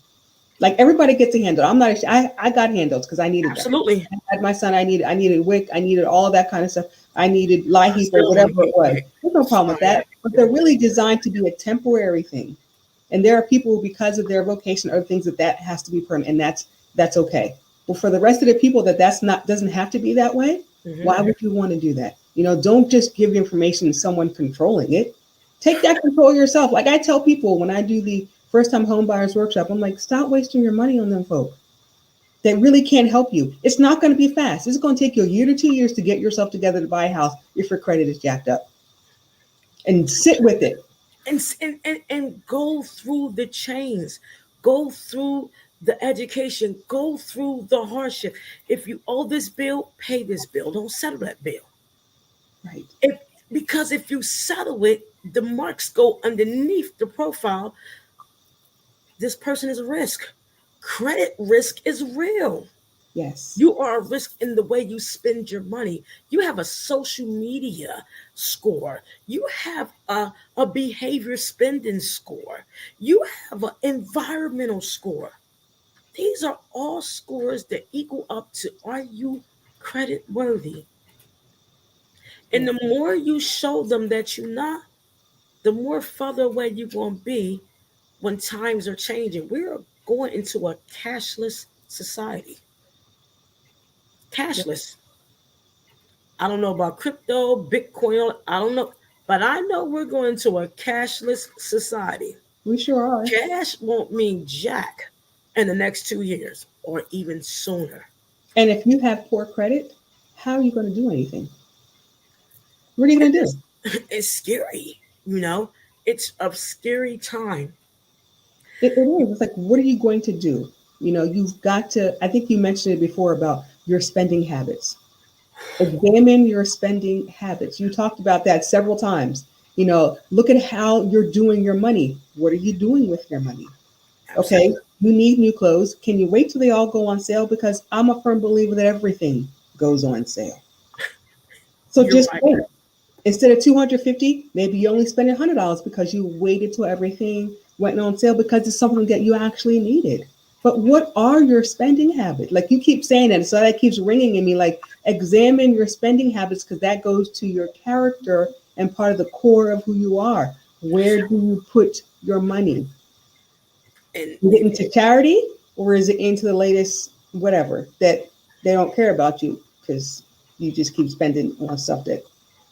Like everybody gets a handout. I'm not. I got handouts because I needed Absolutely. that. I had my son. I needed WIC. I needed all that kind of stuff. I needed LIHEAP or whatever it was. There's no problem with that. But they're really designed to be a temporary thing. And there are people because of their vocation or things that has to be permanent, and that's okay. But for the rest of the people that's not doesn't have to be that way. Why would you want to do that? Don't just give information to someone controlling it. Take that control yourself. Like I tell people when I do the first time home buyers workshop, I'm like, stop wasting your money on them folk. They really can't help you. It's not going to be fast. It's going to take you a year to 2 years to get yourself together to buy a house if your credit is jacked up. And sit with it. And go through the chains. Go through the education. Go through the hardship. If you owe this bill, pay this bill. Don't settle that bill. Right. Because if you settle it, the marks go underneath the profile. This person is a risk. Credit risk is real. Yes. You are a risk in the way you spend your money. You have a social media score. You have a behavior spending score. You have an environmental score. These are all scores that equal up to, are you credit worthy? And the more you show them that you're not, the more further away you're going to be when times are changing. We're going into a cashless society. Cashless. I don't know about crypto, Bitcoin, I don't know. But I know we're going to a cashless society. We sure are. Cash won't mean jack in the next 2 years or even sooner. And if you have poor credit, how are you going to do anything? What are you going to do? It's scary, It's a scary time. It is. It's like, what are you going to do? You've got to, I think you mentioned it before about your spending habits. Examine your spending habits. You talked about that several times. Look at how you're doing your money. What are you doing with your money? Absolutely. Okay, you need new clothes. Can you wait till they all go on sale? Because I'm a firm believer that everything goes on sale. So You're just right. wait. Instead of $250, maybe you only spend $100 because you waited till everything went on sale because it's something that you actually needed. But what are your spending habits? Like you keep saying that, so that keeps ringing in me. Like examine your spending habits because that goes to your character and part of the core of who you are. Where do you put your money? Is it into charity or is it into the latest whatever that they don't care about you because you just keep spending on stuff that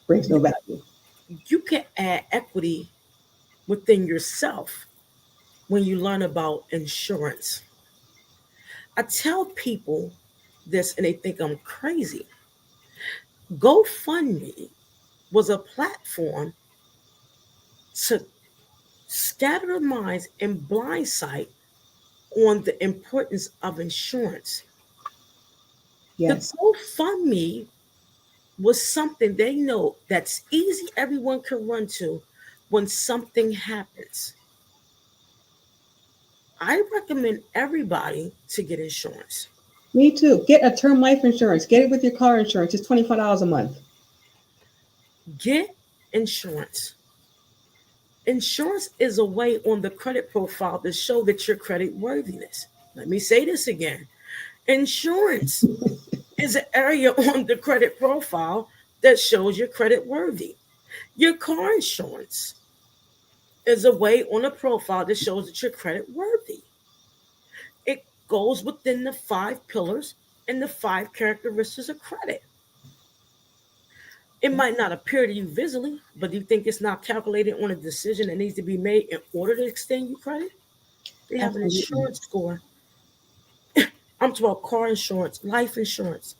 brings no value? You can add equity within yourself when you learn about insurance. I tell people this and they think I'm crazy. GoFundMe was a platform to scatter the minds and blindside on the importance of insurance. Yes. The GoFundMe was something they know that's easy, everyone can run to when something happens. I recommend everybody to get insurance. Me too. Get a term life insurance. Get it with your car insurance. It's $25 a month. Get insurance. Insurance is a way on the credit profile to show that your credit worthiness. Let me say this again. Insurance is an area on the credit profile that shows your credit worthy. Your car insurance. is a way on a profile that shows that you're credit worthy. It goes within the 5 pillars and the 5 characteristics of credit. It might not appear to you visibly, but do you think it's not calculated on a decision that needs to be made in order to extend you credit? They have an Absolutely. insurance score. I'm talking about car insurance, life insurance.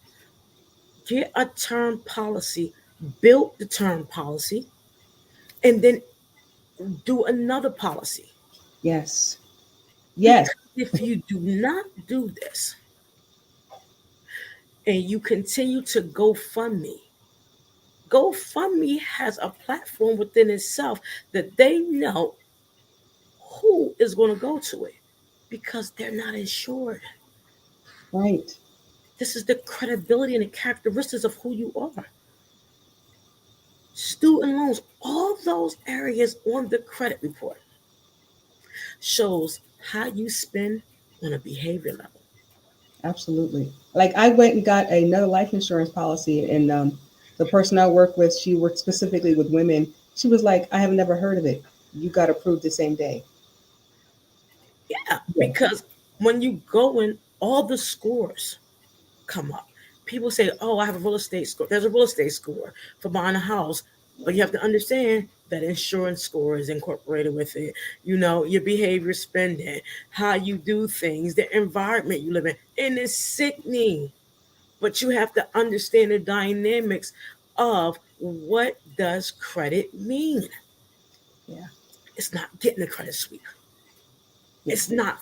Get a term policy, build the term policy, and then do another policy. Yes. Because Yes. if you do not do this and you continue to GoFundMe has a platform within itself that they know who is going to go to it because they're not insured. Right. This is the credibility and the characteristics of who you are. Student loans, all those areas on the credit report shows how you spend on a behavior level. Absolutely. Like I went and got another life insurance policy, and the person I work with, she worked specifically with women. She was like, "I have never heard of it. You got approved the same day." Yeah, Yeah. because when you go in, all the scores come up. People say, "Oh, I have a real estate score." There's a real estate score for buying a house, but you have to understand that insurance score is incorporated with it. You know, your behavior, spending, how you do things, the environment you live in, and it's sickening. But you have to understand the dynamics of what does credit mean. Yeah. It's not getting a credit sweep. Yeah. It's not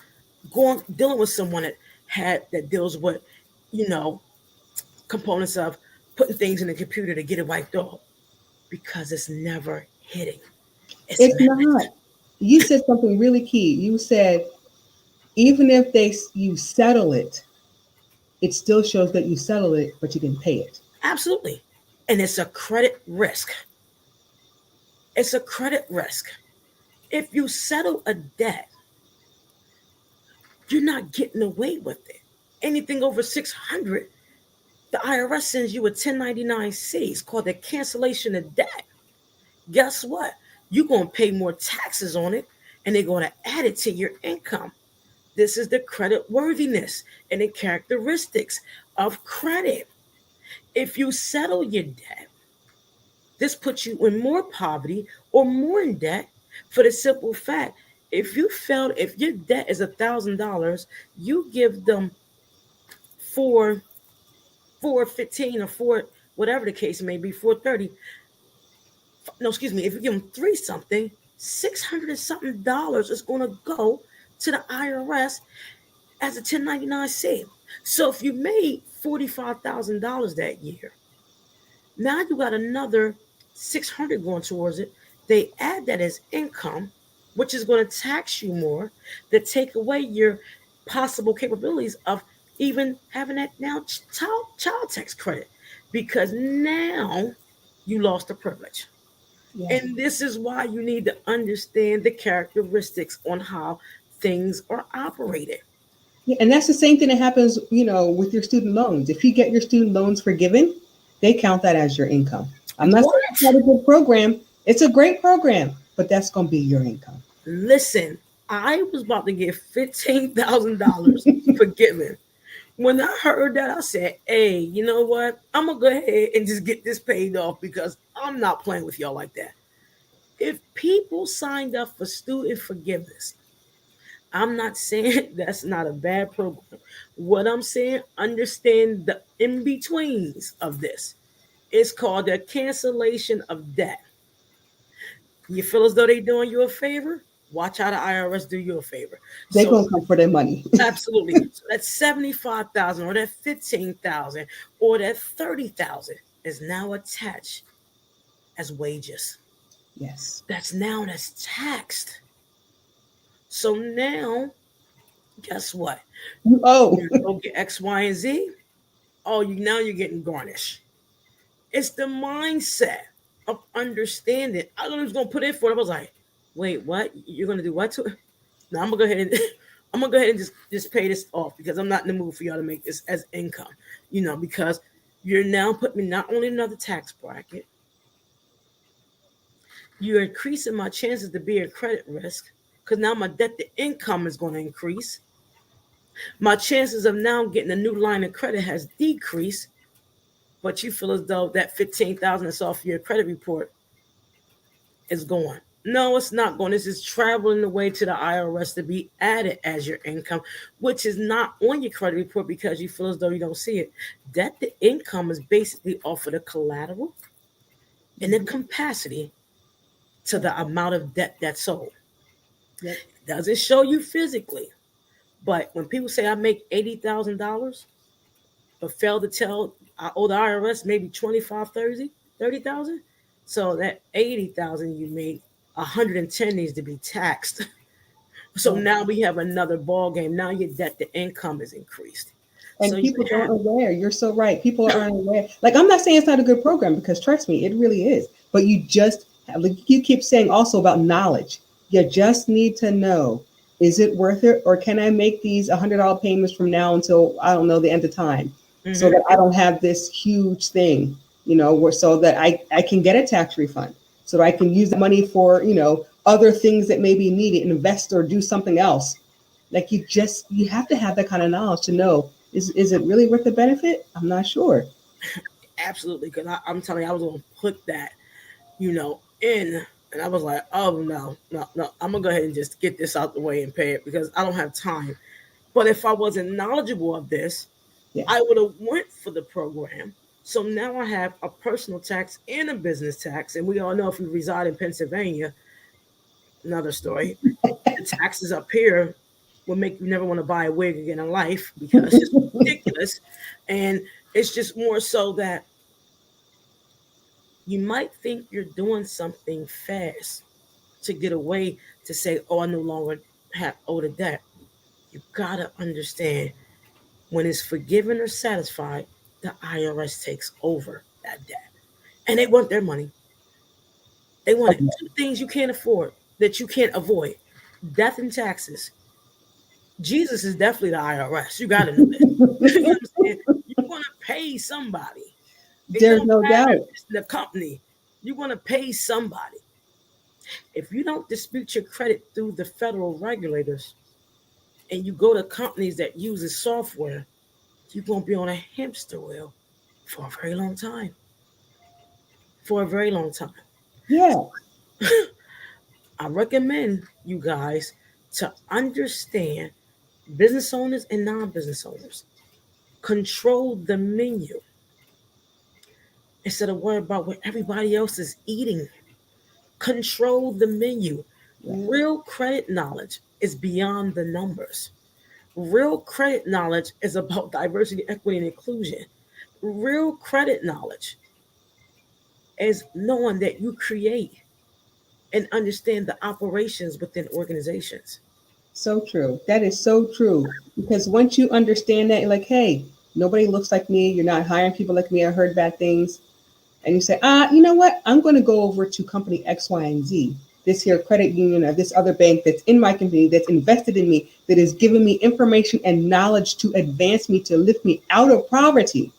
going dealing with someone that deals with, you know, components of putting things in the computer to get it wiped off because it's never hitting. It's It's managed. not. You said something really key. You said even if you settle it, it still shows that you settled it, but you didn't pay it. Absolutely. And it's a credit risk. It's a credit risk. If you settle a debt, you're not getting away with it. Anything over 600, the IRS sends you a 1099-C. It's called the cancellation of debt. Guess what? You're going to pay more taxes on it and they're going to add it to your income. This is the credit worthiness and the characteristics of credit. If you settle your debt, this puts you in more poverty or more in debt for the simple fact if your debt is $1,000, you give them 415 or four, whatever the case may be, 430. No, excuse me, if you give them three something, 600 and something dollars is going to go to the IRS as a 1099-C. So if you made $45,000 that year, now you got another 600 going towards it. They add that as income, which is going to tax you more, that take away your possible capabilities of even having that now child tax credit because now you lost the privilege. Yeah. And this is why you need to understand the characteristics on how things are operated. Yeah, and that's the same thing that happens, with your student loans. If you get your student loans forgiven, they count that as your income. I'm not saying it's What? not a good program. It's a great program, but that's going to be your income. Listen, I was about to get $15,000 forgiven. When I heard that, I said, "Hey, you know what? I'm gonna go ahead and just get this paid off because I'm not playing with y'all like that." If people signed up for student forgiveness, I'm not saying that's not a bad program. What I'm saying, understand the in betweens of this. It's called the cancellation of debt. You feel as though they're doing you a favor? Watch how the IRS do you a favor. They're So going to come for their money. absolutely. So that 75,000 or that 15,000 or that 30,000 is now attached as wages. Yes. That's taxed. So now, guess what? Oh, You go get X, Y, and Z. Oh, you're getting garnished. It's the mindset of understanding. I was gonna put in for it. I was like, wait, what? You're gonna do what to it? No, I'm gonna go ahead and I'm gonna go ahead and just pay this off because I'm not in the mood for y'all to make this as income. Because you're now putting me not only in another tax bracket, You're increasing my chances to be a credit risk because now my debt to income is going to increase. My chances of now getting a new line of credit has decreased, but you feel as though that 15,000 that's off your credit report is gone. No, it's not going. This is traveling away to the IRS to be added as your income, which is not on your credit report because you feel as though you don't see it. Debt to income is basically off of the collateral and the capacity to the amount of debt that's sold. Yep. It doesn't show you physically, but when people say I make $80,000, but fail to tell I owe the IRS maybe 25, 30,000. So that 80,000 you made, 110 needs to be taxed. So now we have another ball game. Now your debt to income is increased. And So people aren't aware. You're so right. People aren't aware. Like, I'm not saying it's not a good program, because trust me, it really is. But you just have, like you keep saying also about knowledge. You just need to know, is it worth it? Or can I make these $100 payments from now until, I don't know, the end of time? So that I don't have this huge thing, so that I can get a tax refund, so that I can use the money for, other things that may be needed, invest or do something else. Like, you have to have that kind of knowledge to know, is it really worth the benefit? I'm not sure. Absolutely. Because I'm telling you, I was going to put that, in, and I was like, oh, no, I'm going to go ahead and just get this out the way and pay it because I don't have time. But if I wasn't knowledgeable of this, Yeah. I would have went for the program. So now I have a personal tax and a business tax. And we all know if you reside in Pennsylvania, another story, the taxes up here will make you never want to buy a wig again in life because it's ridiculous. And it's just more so that you might think you're doing something fast to get away to say, oh, I no longer owe the debt. You got to understand, when it's forgiven or satisfied, the IRS takes over that debt. And they want their money. They want it. Two things you can't afford that you can't avoid: death and taxes. Jesus is definitely the IRS. You got to know that. You know what I'm saying? You want to pay somebody. There's no doubt. The company. You want to pay somebody. If you don't dispute your credit through the federal regulators and you go to companies that uses software, you're going to be on a hamster wheel for a very long time. For a very long time. Yeah. I recommend you guys to understand, business owners and non-business owners, control the menu instead of worrying about what everybody else is eating. Control the menu. Real credit knowledge is beyond the numbers. Real credit knowledge is about diversity, equity, and inclusion. Real credit knowledge is knowing that you create and understand the operations within organizations. So true. That is so true. Because once you understand that, you're like, hey, nobody looks like me. You're not hiring people like me. I heard bad things. And you say, you know what? I'm going to go over to company X, Y, and Z. This here credit union or this other bank that's in my company, that's invested in me, that is giving me information and knowledge to advance me, to lift me out of poverty,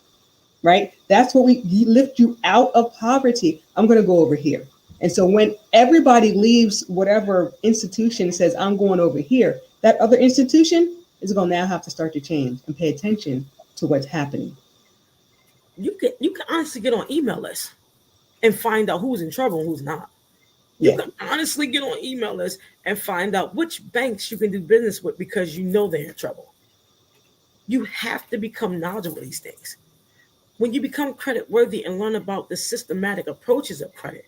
right? That's what we lift you out of poverty. I'm going to go over here. And so when everybody leaves whatever institution and says, I'm going over here, that other institution is going to now have to start to change and pay attention to what's happening. You can honestly get on email lists and find out who's in trouble and who's not. You can honestly get on email lists and find out which banks you can do business with because you know they're in trouble. You have to become knowledgeable of these things. When you become credit worthy and learn about the systematic approaches of credit,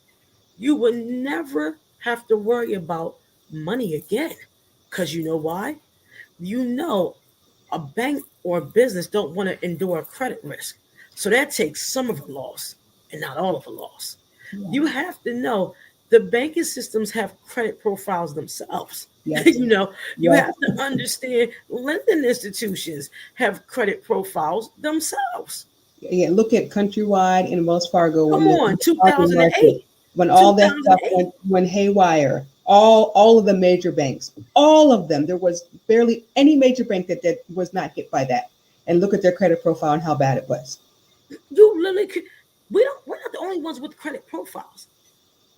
you will never have to worry about money again. Because you know why? You know a bank or a business don't want to endure a credit risk. So that takes some of the loss and not all of the loss. Yeah. You have to know the banking systems have credit profiles themselves. Yes. You have to understand lending institutions have credit profiles themselves. Yeah, look at Countrywide and Wells Fargo. Come on, 2008. When all that stuff went haywire, all of the major banks, all of them, there was barely any major bank that was not hit by that. And look at their credit profile and how bad it was. You literally could, we're not the only ones with credit profiles.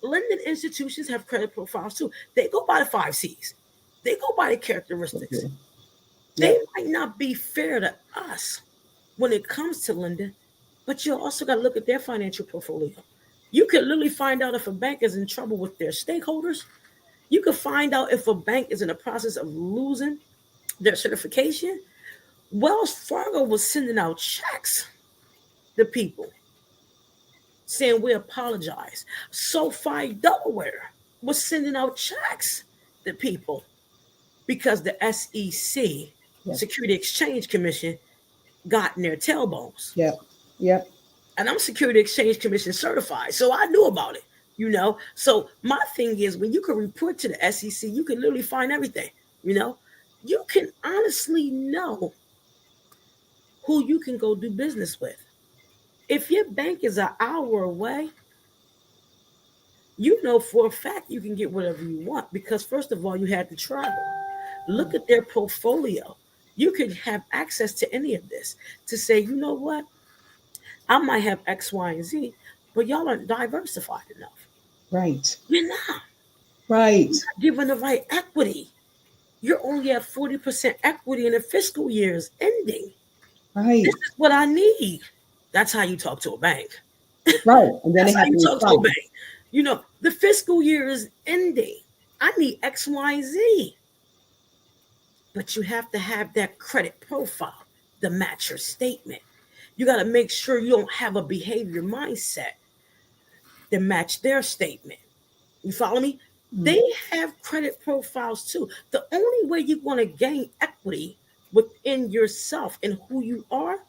lending institutions have credit profiles too. They go by the 5 C's. They go by the characteristics. Okay. They Yep. might not be fair to us when it comes to lending, but you also got to look at their financial portfolio. You could literally find out if a bank is in trouble with their stakeholders. You could find out if a bank is in the process of losing their certification. Wells Fargo was sending out checks to people saying we apologize. SoFi Delaware was sending out checks to people because the SEC, Yep. Security Exchange Commission, got in their tailbones. Yep. Yep. And I'm Security Exchange Commission certified, so I knew about it, you know. So my thing is, when you can report to the SEC, you can literally find everything, you know. You can honestly know who you can go do business with. If your bank is an hour away, you know for a fact you can get whatever you want because, first of all, you had to travel. Look at their portfolio. You could have access to any of this to say, you know what? I might have X, Y, and Z, but y'all aren't diversified enough. Right. You're not. Right. You're not given the right equity. You're only at 40% equity in the fiscal year is ending. Right. This is what I need. That's how you talk to a bank. Right. And then That's they how have you to talk to a respond. bank. You know, the fiscal year is ending. I need X, Y, Z. But you have to have that credit profile to match your statement. You got to make sure you don't have a behavior mindset that match their statement. You follow me? Mhm. They have credit profiles too. The only way you're going to gain equity within yourself and who you are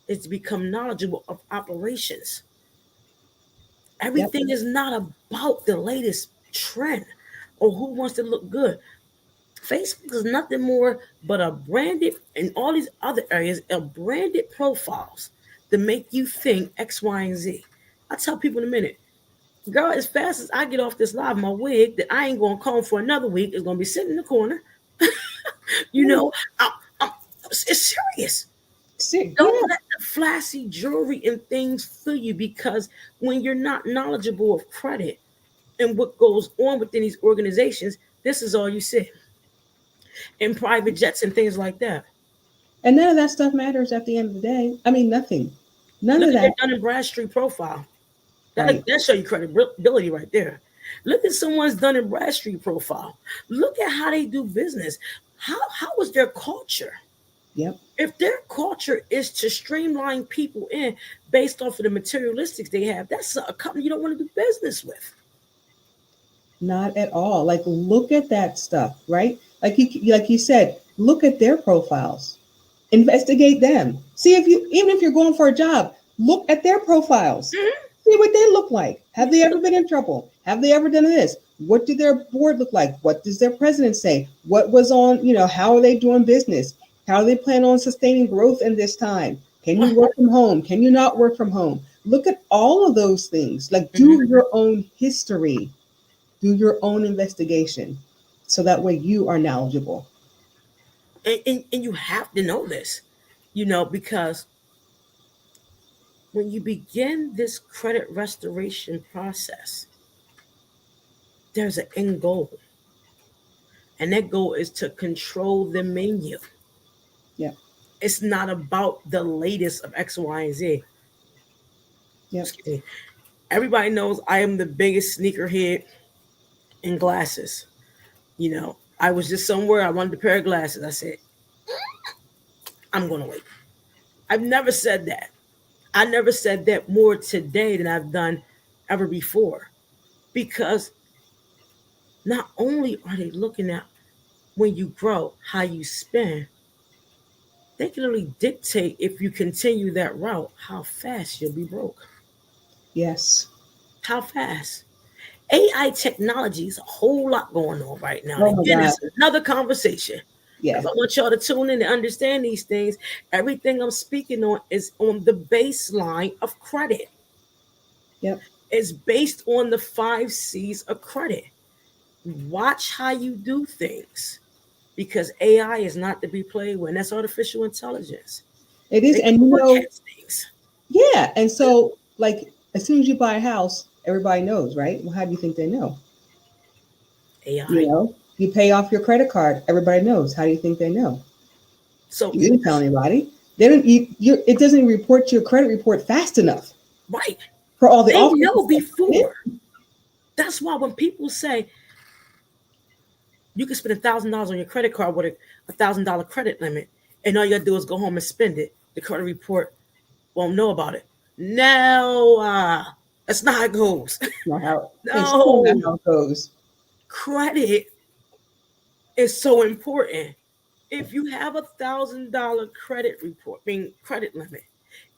is to become knowledgeable of operations. Everything is not about the latest trend or who wants to look good. Facebook is nothing more but a branded, and all these other areas, are branded profiles to make you think X, Y, and Z. I tell people in a minute, girl, as fast as I get off this live, my wig that I ain't going to comb for another week is going to be sitting in the corner. You know, I'm, it's serious. Don't let the flashy jewelry and things fool you, because when you're not knowledgeable of credit and what goes on within these organizations, this is all you see in private jets and things like that. And none of that stuff matters at the end of the day. I mean, nothing. None Look of at their that. Dun and Bradstreet profile. Right. That show you credibility right there. Look at someone's Dun and Bradstreet profile. Look at how they do business. How is their culture? Yep. If their culture is to streamline people in based off of the materialistics they have, that's a company you don't want to do business with. Not at all. Like, look at that stuff, right? Like you said, look at their profiles, investigate them. See if you, even if you're going for a job, look at their profiles. Mm-hmm. See what they look like. Have they ever been in trouble? Have they ever done this? What did their board look like? What does their president say? What was on, how are they doing business? How do they plan on sustaining growth in this time? Can you work from home? Can you not work from home? Look at all of those things. Like, do your own history. Do your own investigation, so that way you are knowledgeable. And you have to know this, because when you begin this credit restoration process, there's an end goal. And that goal is to control the menu. Yeah. It's not about the latest of X, Y, and Z. Yeah. Everybody knows I am the biggest sneakerhead in glasses. I was just somewhere, I wanted a pair of glasses. I said, I'm going to wait. I've never said that. I never said that more today than I've done ever before. Because not only are they looking at when you grow, how you spend, they can really dictate, if you continue that route, how fast you'll be broke. Yes. How fast? AI technology is a whole lot going on right now. Oh, Again, it's another conversation. Yeah. If I want y'all to tune in and understand these things, everything I'm speaking on is on the baseline of credit. Yep. It's based on the 5 C's of credit. Watch how you do things, because AI is not to be played with. And that's artificial intelligence. It is. They And things. yeah. And so, like, as soon as you buy a house, Everybody knows, right? Well, how do you think they know? You AI. know, you pay off your credit card. Everybody knows. How do you think they know? So You didn't tell anybody. They don't. It doesn't report your credit report fast enough right, for all the they offers. know before. That's why when people say you can spend $1,000 on your credit card with a $1,000 credit limit, and all you gotta do is go home and spend it, the credit report won't know about it. No, that's not how it goes. Not how. It's still not No, how it goes. credit is so important. If you have $1,000 credit report, being credit limit,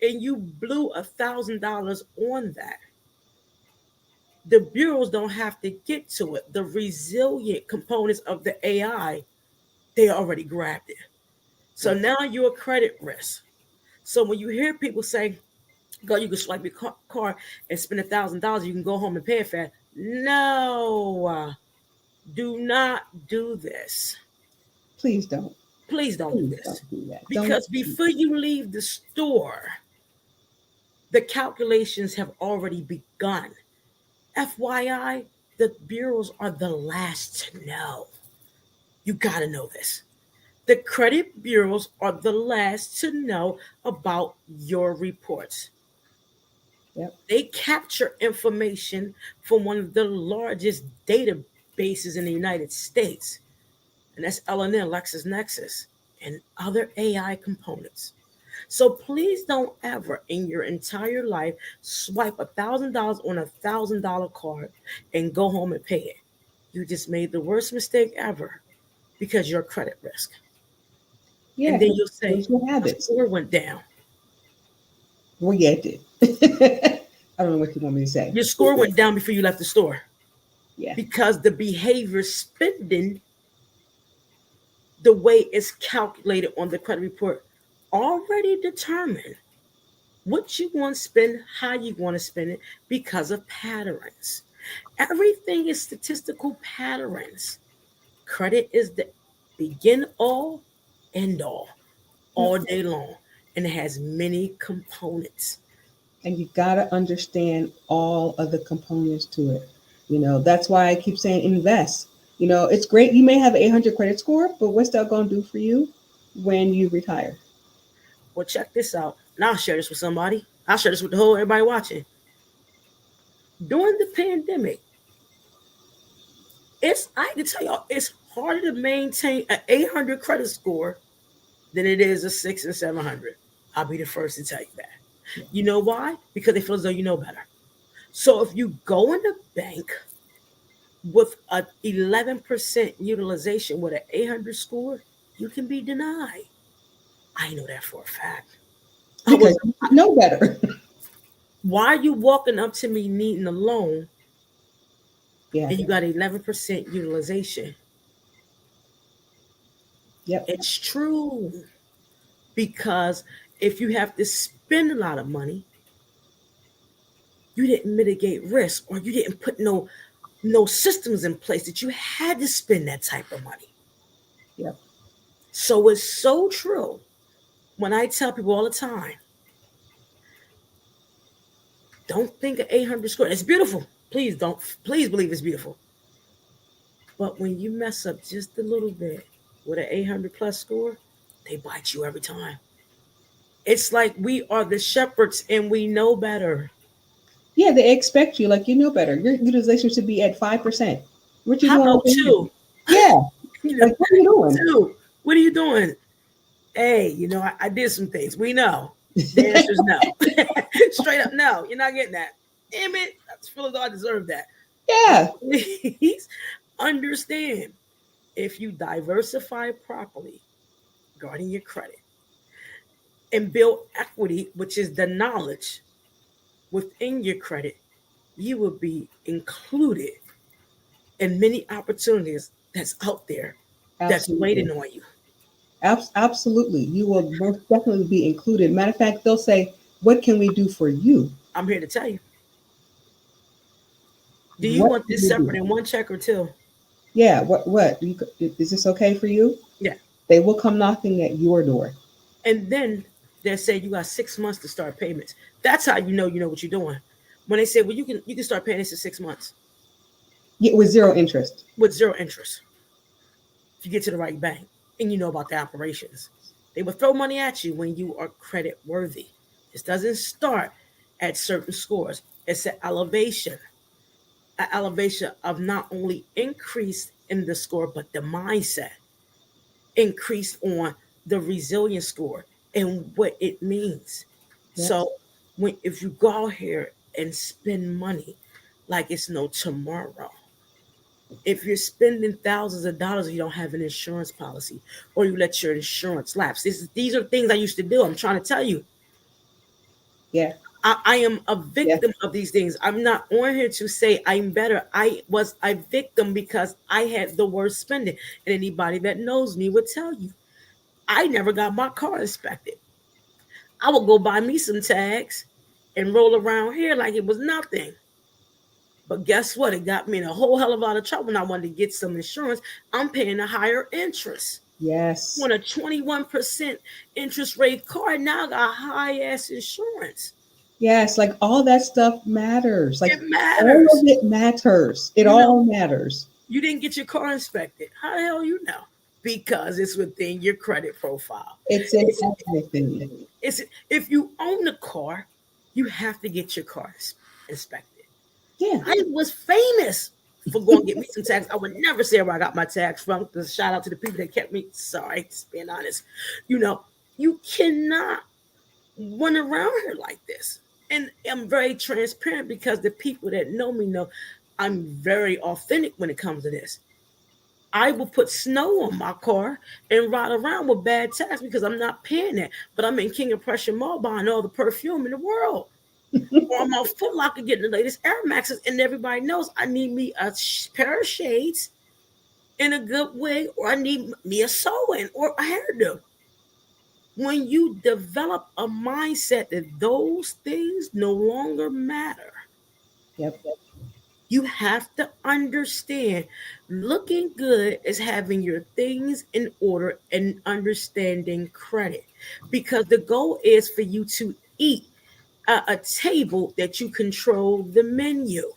and you blew $1,000 on that, the bureaus don't have to get to it. The resilient components of the AI, they already grabbed it. So now you're a credit risk. So when you hear people say, "Go, you can swipe your card and spend $1,000, you can go home and pay it fast." No, do not do this. Please don't. Please don't do Please this, don't do that. because before you leave the store, the calculations have already begun. FYI, the bureaus are the last to know. You got to know this. The credit bureaus are the last to know about your reports. Yep. They capture information from one of the largest databases in the United States, and that's LNN, LexisNexis, and other AI components. So please don't ever in your entire life swipe $1,000 on $1,000 card and go home and pay it. You just made the worst mistake ever because you're a credit risk. Yeah. And then you'll say, Those your "My habits. score went down." Well, yeah, it did. I don't know what you want me to say. Your score went down before you left the store Yeah. because the behavior spending, the way it's calculated on the credit report, already determined what you want to spend, how you want to spend it, because of patterns. Everything is statistical patterns. Credit is the begin all, end all day long, and it has many components. And you got to understand all of the components to it. That's why I keep saying invest. It's great. You may have an 800 credit score, but what's that going to do for you when you retire? Well, check this out. And I'll share this with somebody. I'll share this with the whole everybody watching. During the pandemic, I can tell y'all, it's harder to maintain an 800 credit score than it is a 6 and 700. I'll be the first to tell you that. Yeah. You know why? Because they feel as though you know better. So if you go in the bank with an 11% utilization with an 800 score, you can be denied. I know that for a fact. Because you know better. Why are you walking up to me needing a loan? Yeah. And you got 11% utilization? Yep. It's true. Because if you have to spend a lot of money, you didn't mitigate risk, or you didn't put no systems in place that you had to spend that type of money. Yep. So it's so true when I tell people all the time, don't think of 800 score. It's beautiful. Please believe it's beautiful. But when you mess up just a little bit with an 800 plus score, they bite you every time. It's like we are the shepherds and we know better. Yeah, they expect you like you know better. Your utilization should be at 5%. What you How doing? about two? Yeah. Like, what are you doing? Two. What are you doing? Hey, I did some things. We know. The answer is no. Straight up, no. You're not getting that. Damn it. I feel as though I deserve that. Yeah. Please understand, if you diversify properly regarding your credit and build equity, which is the knowledge within your credit, you will be included in many opportunities that's out there that's waiting on you. Absolutely. You will most definitely be included. Matter of fact, they'll say, what can we do for you? I'm here to tell you. Do you want this separate in one check or two? Yeah. What? Is this okay for you? Yeah. They will come knocking at your door. And then they'll say you got 6 months to start payments. That's how you know what you're doing. when they say, well, you can start paying this in 6 months Yeah, with zero interest. with zero interest. If you get to the right bank and you know about the operations, they will throw money at you when you are credit worthy. This doesn't start at certain scores. It's an elevation of not only increase in the score, but the mindset increased on the resilience score and what it means. Yes. So if you go out here and spend money like it's no tomorrow, if you're spending thousands of dollars and you don't have an insurance policy, or you let your insurance lapse, these are things I used to do. I'm trying to tell you. Yeah. I am a victim of these things. I'm not on here to say I'm better. I was a victim because I had the worst spending. And anybody that knows me would tell you, I never got my car inspected. I would go buy me some tags and roll around here like it was nothing. But guess what? It got me in a whole hell of a lot of trouble when I wanted to get some insurance. I'm paying a higher interest. Yes. On a 21% interest rate car, now I got high ass insurance. Yes, like all that stuff matters. Like it matters. All of it matters. It all matters. You didn't get your car inspected. How the hell you know? Because it's within your credit profile. It's in everything. It's if you own a car, you have to get your car inspected. Yeah. I was famous for going to get me some tags. I would never say where I got my tags from. Shout out to the people that kept me. Sorry, just being honest. You cannot run around here like this. And I'm very transparent because the people that know me know I'm very authentic when it comes to this. I will put snow on my car and ride around with bad tags because I'm not paying that. But I'm in King of Prussia Mall buying all the perfume in the world. Or I'm out Foot Locker getting the latest Air Maxes, and everybody knows I need me a pair of shades in a good way, or I need me a sew-in or a hairdo. When you develop a mindset that those things no longer matter, you have to understand looking good is having your things in order and understanding credit. Because the goal is for you to eat a table that you control the menu.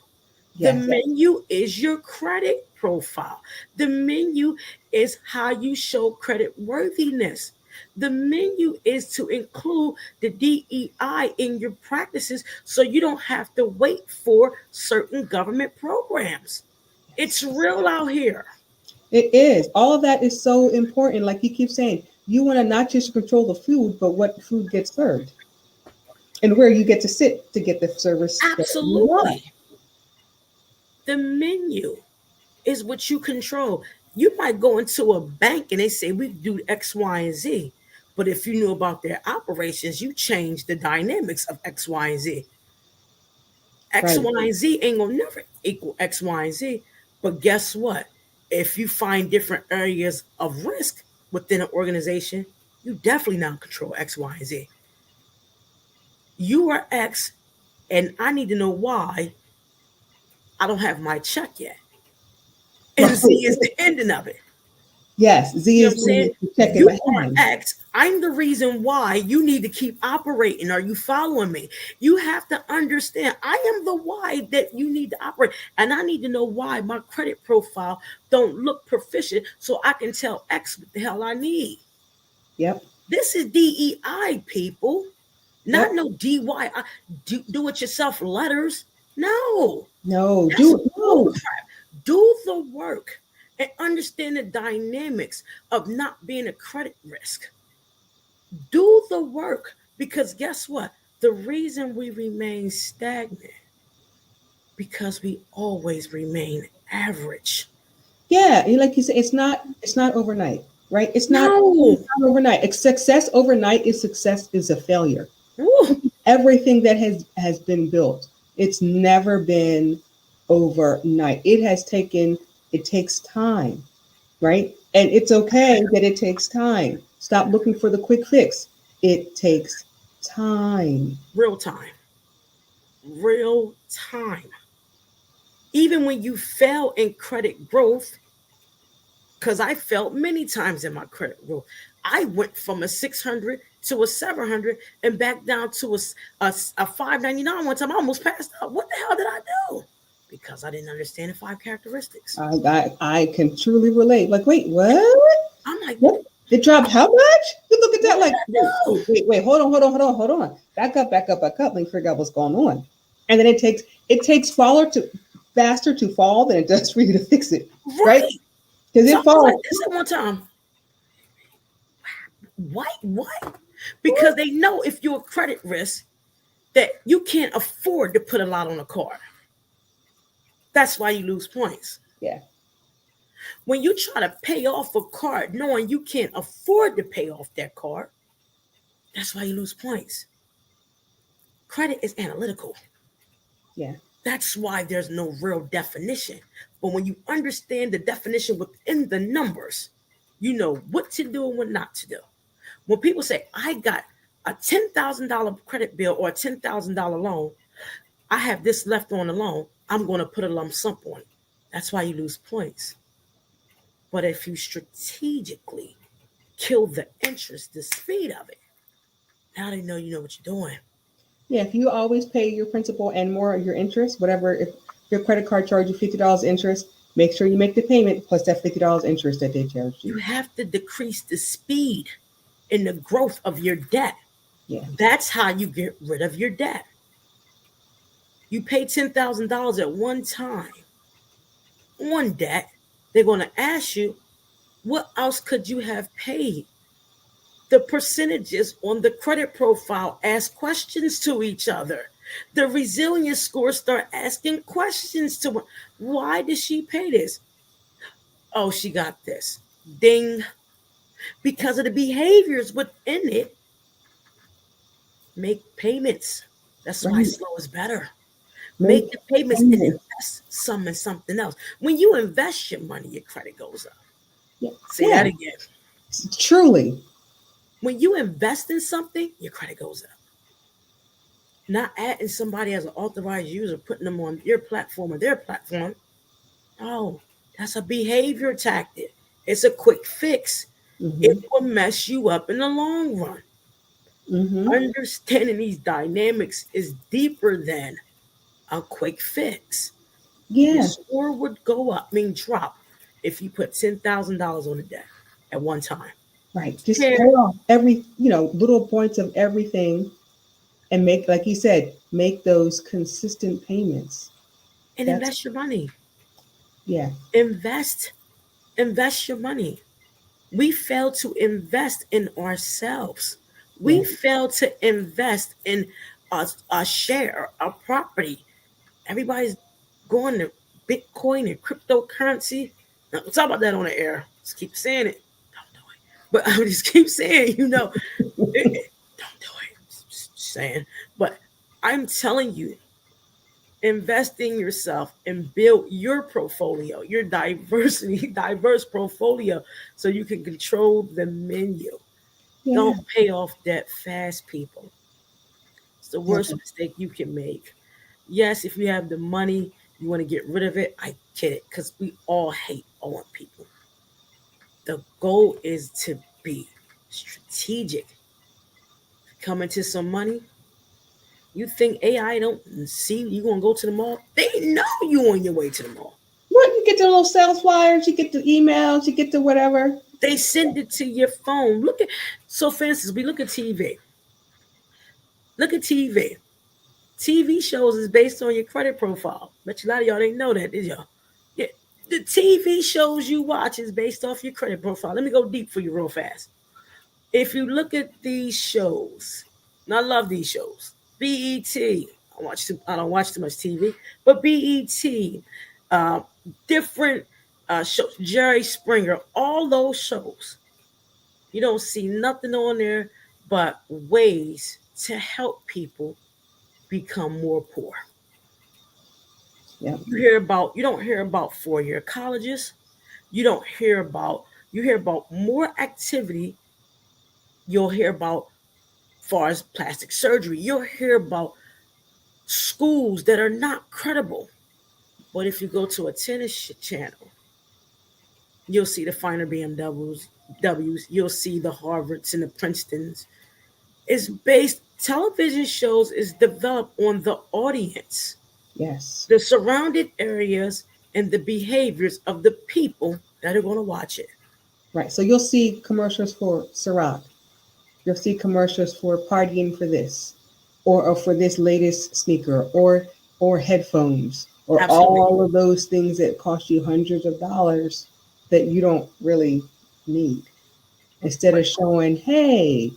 The menu is your credit profile. The menu is how you show credit worthiness. The menu is to include the DEI in your practices so you don't have to wait for certain government programs. It's real out here. It is. All of that is so important. Like you keep saying, you want to not just control the food, but what food gets served and where you get to sit to get the service. Absolutely. The menu is what you control. You might go into a bank and they say we do X, Y, and Z. But if you knew about their operations, you change the dynamics of X, Y, and Z. X, Y, and Z ain't gonna never equal X, Y, and Z. But guess what? If you find different areas of risk within an organization, you definitely now control X, Y, and Z. You are X, and I need to know why I don't have my check yet. And Z is the ending of it. Yes, Z You know is the check in you my are hand. X. I'm the reason why you need to keep operating. Are you following me? You have to understand I am the why that you need to operate. And I need to know why my credit profile don't look proficient so I can tell X what the hell I need. Yep. This is DEI, people. Not no DY. Do it yourself letters. No. No. Do the work and understand the dynamics of not being a credit risk. Do the work because guess what? The reason we remain stagnant because we always remain average. Yeah, like you said, it's not overnight, right? It's not overnight. Success overnight is a failure. Ooh. Everything that has been built, it's never been overnight. It takes time, right? And it's okay that it takes time. Stop looking for the quick fix. It takes time. Real time. Even when you fail in credit growth, because I failed many times in my credit growth, I went from a 600 to a 700 and back down to a 599 one time. I almost passed out. What the hell did I do? Because I didn't understand the 5 characteristics. I can truly relate. Like, wait, what? I'm like, What? It dropped how much? You look at that like, no. wait, hold on. Back up. Let me figure out what's going on. And then it takes faster to fall than it does for you to fix it. Right? Because So it falls. like this at one time. What? Because they know if you're a credit risk that you can't afford to put a lot on a card. That's why you lose points. Yeah. When you try to pay off a card knowing you can't afford to pay off that card, that's why you lose points. Credit is analytical. Yeah. That's why there's no real definition. But when you understand the definition within the numbers, you know what to do and what not to do. When people say, I got a $10,000 credit bill or a $10,000 loan, I have this left on the loan, I'm going to put a lump sum on it. That's why you lose points. But if you strategically kill the interest, the speed of it, now they know you know what you're doing. Yeah, if you always pay your principal and more of your interest, whatever, if your credit card charges you $50 interest, make sure you make the payment plus that $50 interest that they charge you. You have to decrease the speed in the growth of your debt. Yeah. That's how you get rid of your debt. You pay $10,000 at one time on debt. They're going to ask you, what else could you have paid? The percentages on the credit profile ask questions to each other. The resilience scores start asking questions to, why did she pay this? Oh, she got this. Ding. Because of the behaviors within it, make payments. That's why slow is better. Make the payments and invest some in something else. When you invest your money, your credit goes up. Yeah. Say that again. Truly. When you invest in something, your credit goes up. Not adding somebody as an authorized user, putting them on your platform or their platform. No, that's a behavior tactic. It's a quick fix. Mm-hmm. It will mess you up in the long run. Mm-hmm. Understanding these dynamics is deeper than a quick fix. Yeah. Your score would go up, drop, if you put $10,000 on the debt at one time. Right. Just pay off every, little points of everything and make, like you said, make those consistent payments. And invest your money. Yeah. Invest your money. We fail to invest in ourselves. We fail to invest in a share, a property. Everybody's going to Bitcoin and cryptocurrency. Now, we'll talk about that on the air. Just keep saying it. Don't do it. But I just keep saying, don't do it. Just saying. But I'm telling you, invest in yourself and build your portfolio, your diverse portfolio, so you can control the menu. Yeah. Don't pay off debt fast, people. It's the worst mistake you can make. Yes, if you have the money, you want to get rid of it. I get it, because we all hate owing people. The goal is to be strategic. Come into some money. You think AI don't see you going to go to the mall? They know you on your way to the mall. What? You get the little sales flyers, you get the emails, you get the whatever. They send it to your phone. So for instance, we look at TV. Look at TV. TV shows is based on your credit profile. Bet you a lot of y'all didn't know that, did y'all? Yeah. The TV shows you watch is based off your credit profile. Let me go deep for you real fast. If you look at these shows, and I love these shows. BET. I don't watch too much TV, but BET, different shows, Jerry Springer, all those shows, you don't see nothing on there but ways to help people become more poor. Yeah. You don't hear about 4-year colleges. You hear about more activity. You'll hear about far as plastic surgery. You'll hear about schools that are not credible. But if you go to a tennis channel, you'll see the finer BMWs, you'll see the Harvards and the Princetons. is based, television shows is developed on the audience, Yes. the surrounded areas, and the behaviors of the people that are going to watch it. Right. So you'll see commercials for Ciroc. You'll see commercials for partying for this, or for this latest sneaker, or headphones, or Absolutely. all of those things that cost you hundreds of dollars that you don't really need. Instead of showing, hey,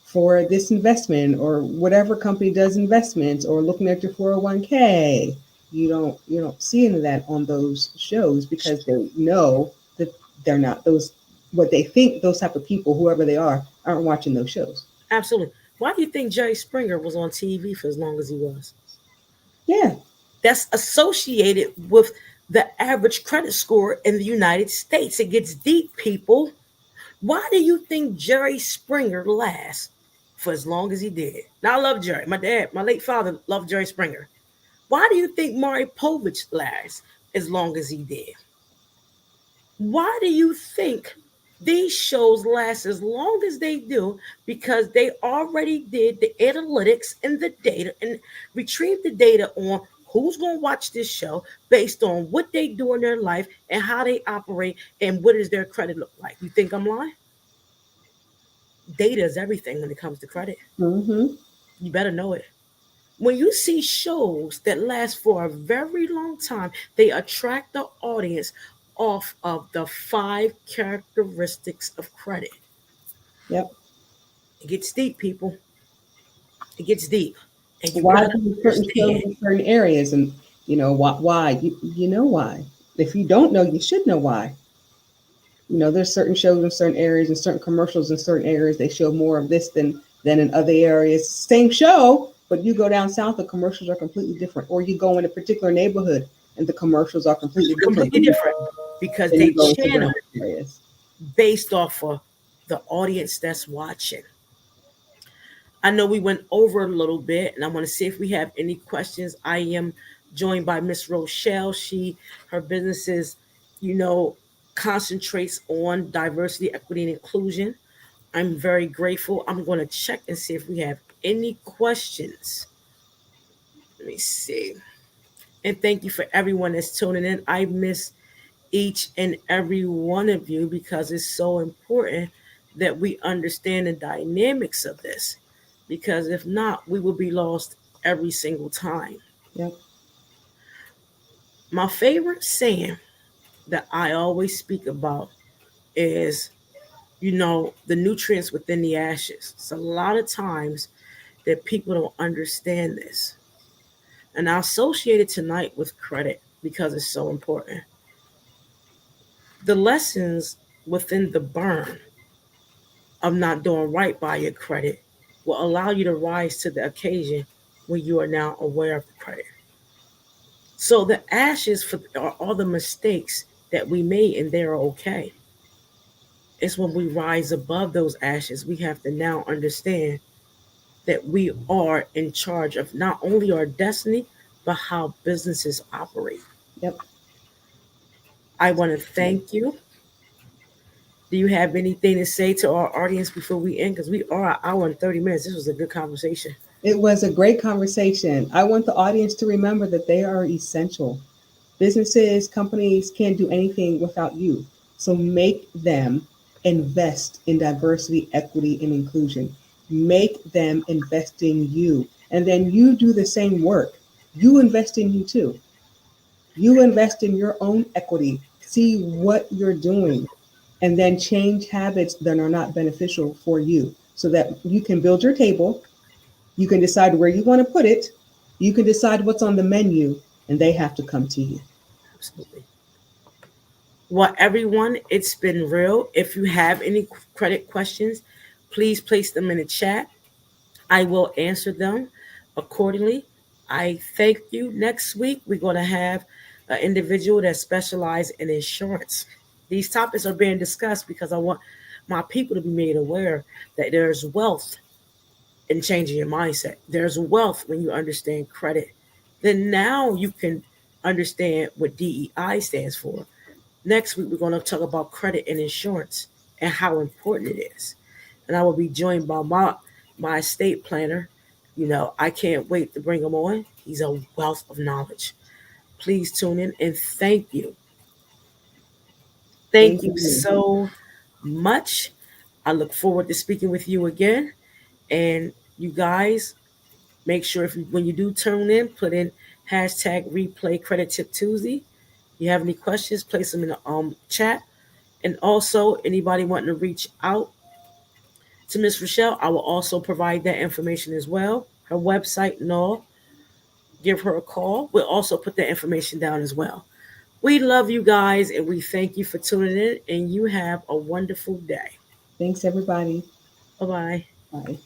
for this investment or whatever company does investments, or looking at your 401k, you don't see any of that on those shows, because they know that they're not those, what they think those type of people, whoever they are, aren't watching those shows. Absolutely. Why do you think Jerry Springer was on TV for as long as he was? Yeah. That's associated with the average credit score in the United States. It gets deep, people. Why do you think Jerry Springer lasts for as long as he did? Now, I love Jerry. My dad, my late father, loved Jerry Springer. Why do you think Maury Povich lasts as long as he did? Why do you think these shows last as long as they do? Because they already did the analytics and the data and retrieved the data on who's going to watch this show based on what they do in their life and how they operate and what does their credit look like. You think I'm lying? Data is everything when it comes to credit. Mm-hmm. You better know it. When you see shows that last for a very long time, they attract the audience off of the 5 characteristics of credit. Yep. It gets deep, people. It gets deep. And you Why gotta do certain shows understand. in certain areas, and why you know why. If you don't know, you should know why. There's certain shows in certain areas and certain commercials in certain areas. They show more of this than in other areas. Same show, but you go down south, the commercials are completely different. Or you go in a particular neighborhood and the commercials are completely different Completely different because than they you go to channel different areas. based off of the audience that's watching. I know we went over a little bit, and I want to see if we have any questions. I am joined by Miss Rochelle. Her business is, you know, concentrates on diversity, equity, and inclusion. I'm very grateful. I'm going to check and see if we have any questions. Let me see. And thank you for everyone that's tuning in. I miss each and every one of you because it's so important that we understand the dynamics of this. Because if not, we will be lost every single time. Yep. My favorite saying that I always speak about is, the nutrients within the ashes. It's a lot of times that people don't understand this. And I associate it tonight with credit because it's so important. The lessons within the burn of not doing right by your credit will allow you to rise to the occasion when you are now aware of the credit. So the ashes are all the mistakes that we made, and they're okay. It's when we rise above those ashes, we have to now understand that we are in charge of not only our destiny, but how businesses operate. Yep. I want to thank you. Do you have anything to say to our audience before we end? Because we are an hour and 30 minutes. This was a good conversation. It was a great conversation. I want the audience to remember that they are essential. Businesses, companies can't do anything without you. So make them invest in diversity, equity, and inclusion. Make them invest in you. And then you do the same work. You invest in you too. You invest in your own equity. See what you're doing. And then change habits that are not beneficial for you so that you can build your table. You can decide where you want to put it. You can decide what's on the menu, and they have to come to you. Absolutely. Well, everyone, it's been real. If you have any credit questions, please place them in the chat. I will answer them accordingly. I thank you. Next week, we're going to have an individual that specializes in insurance. These topics are being discussed because I want my people to be made aware that there's wealth in changing your mindset. There's wealth when you understand credit. Then now you can understand what DEI stands for. Next week, we're going to talk about credit and insurance and how important it is. and I will be joined by my estate planner. I can't wait to bring him on. He's a wealth of knowledge. Please tune in and thank you. Thank Thank you you. so much. I look forward to speaking with you again. And you guys, make sure when you do tune in, put in hashtag replay credit tip Tuesday. If you have any questions, place them in the chat. And also, anybody wanting to reach out to Miss Rochelle, I will also provide that information as well. Her website and all. Give her a call. We'll also put that information down as well. We love you guys and we thank you for tuning in. And you have a wonderful day. Thanks, everybody. Bye bye. Bye.